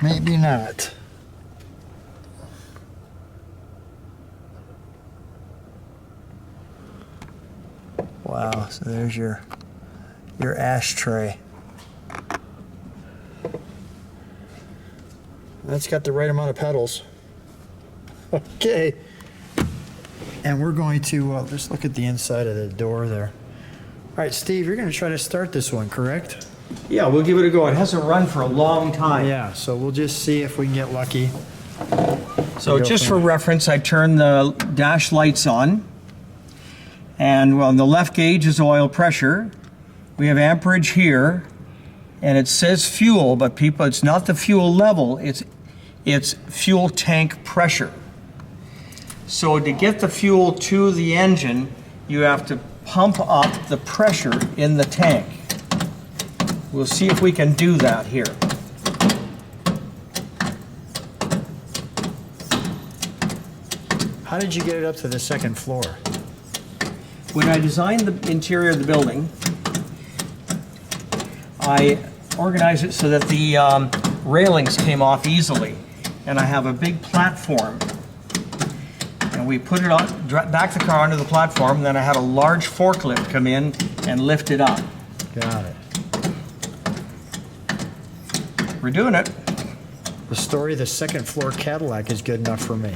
S1: Maybe not. Wow, so there's your ashtray. That's got the right amount of pedals. Okay. And we're going to just look at the inside of the door there. All right, Steve, you're going to try to start this one, correct?
S2: Yeah, we'll give it a go. It hasn't run for a long time.
S1: Yeah, so we'll just see if we can get lucky.
S2: So just for reference, I turn the dash lights on. And well, the left gauge is oil pressure. We have amperage here. And it says fuel, but people, it's not the fuel level. It's fuel tank pressure. So to get the fuel to the engine, you have to pump up the pressure in the tank. We'll see if we can do that here.
S1: How did you get it up to the second floor?
S2: When I designed the interior of the building, I organized it so that the railings came off easily. And I have a big platform. And we put it on, back the car onto the platform, and then I had a large forklift come in and lift it up.
S1: Got it.
S2: We're doing it.
S1: The story of the second floor Cadillac is good enough for me.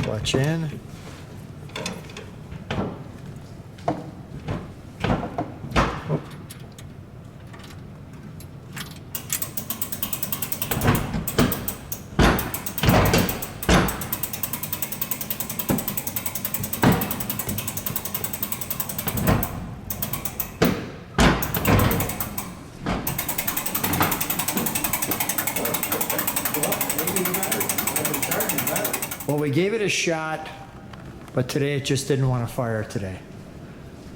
S1: Clutch in. Well, we gave it a shot, but today it just didn't want to fire today.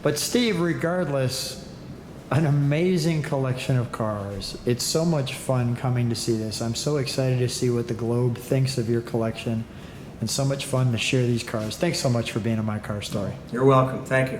S1: But Steve, regardless, an amazing collection of cars. It's so much fun coming to see this. I'm so excited to see what the Globe thinks of your collection, and so much fun to share these cars. Thanks so much for being on My Car Story.
S2: You're welcome. Thank you.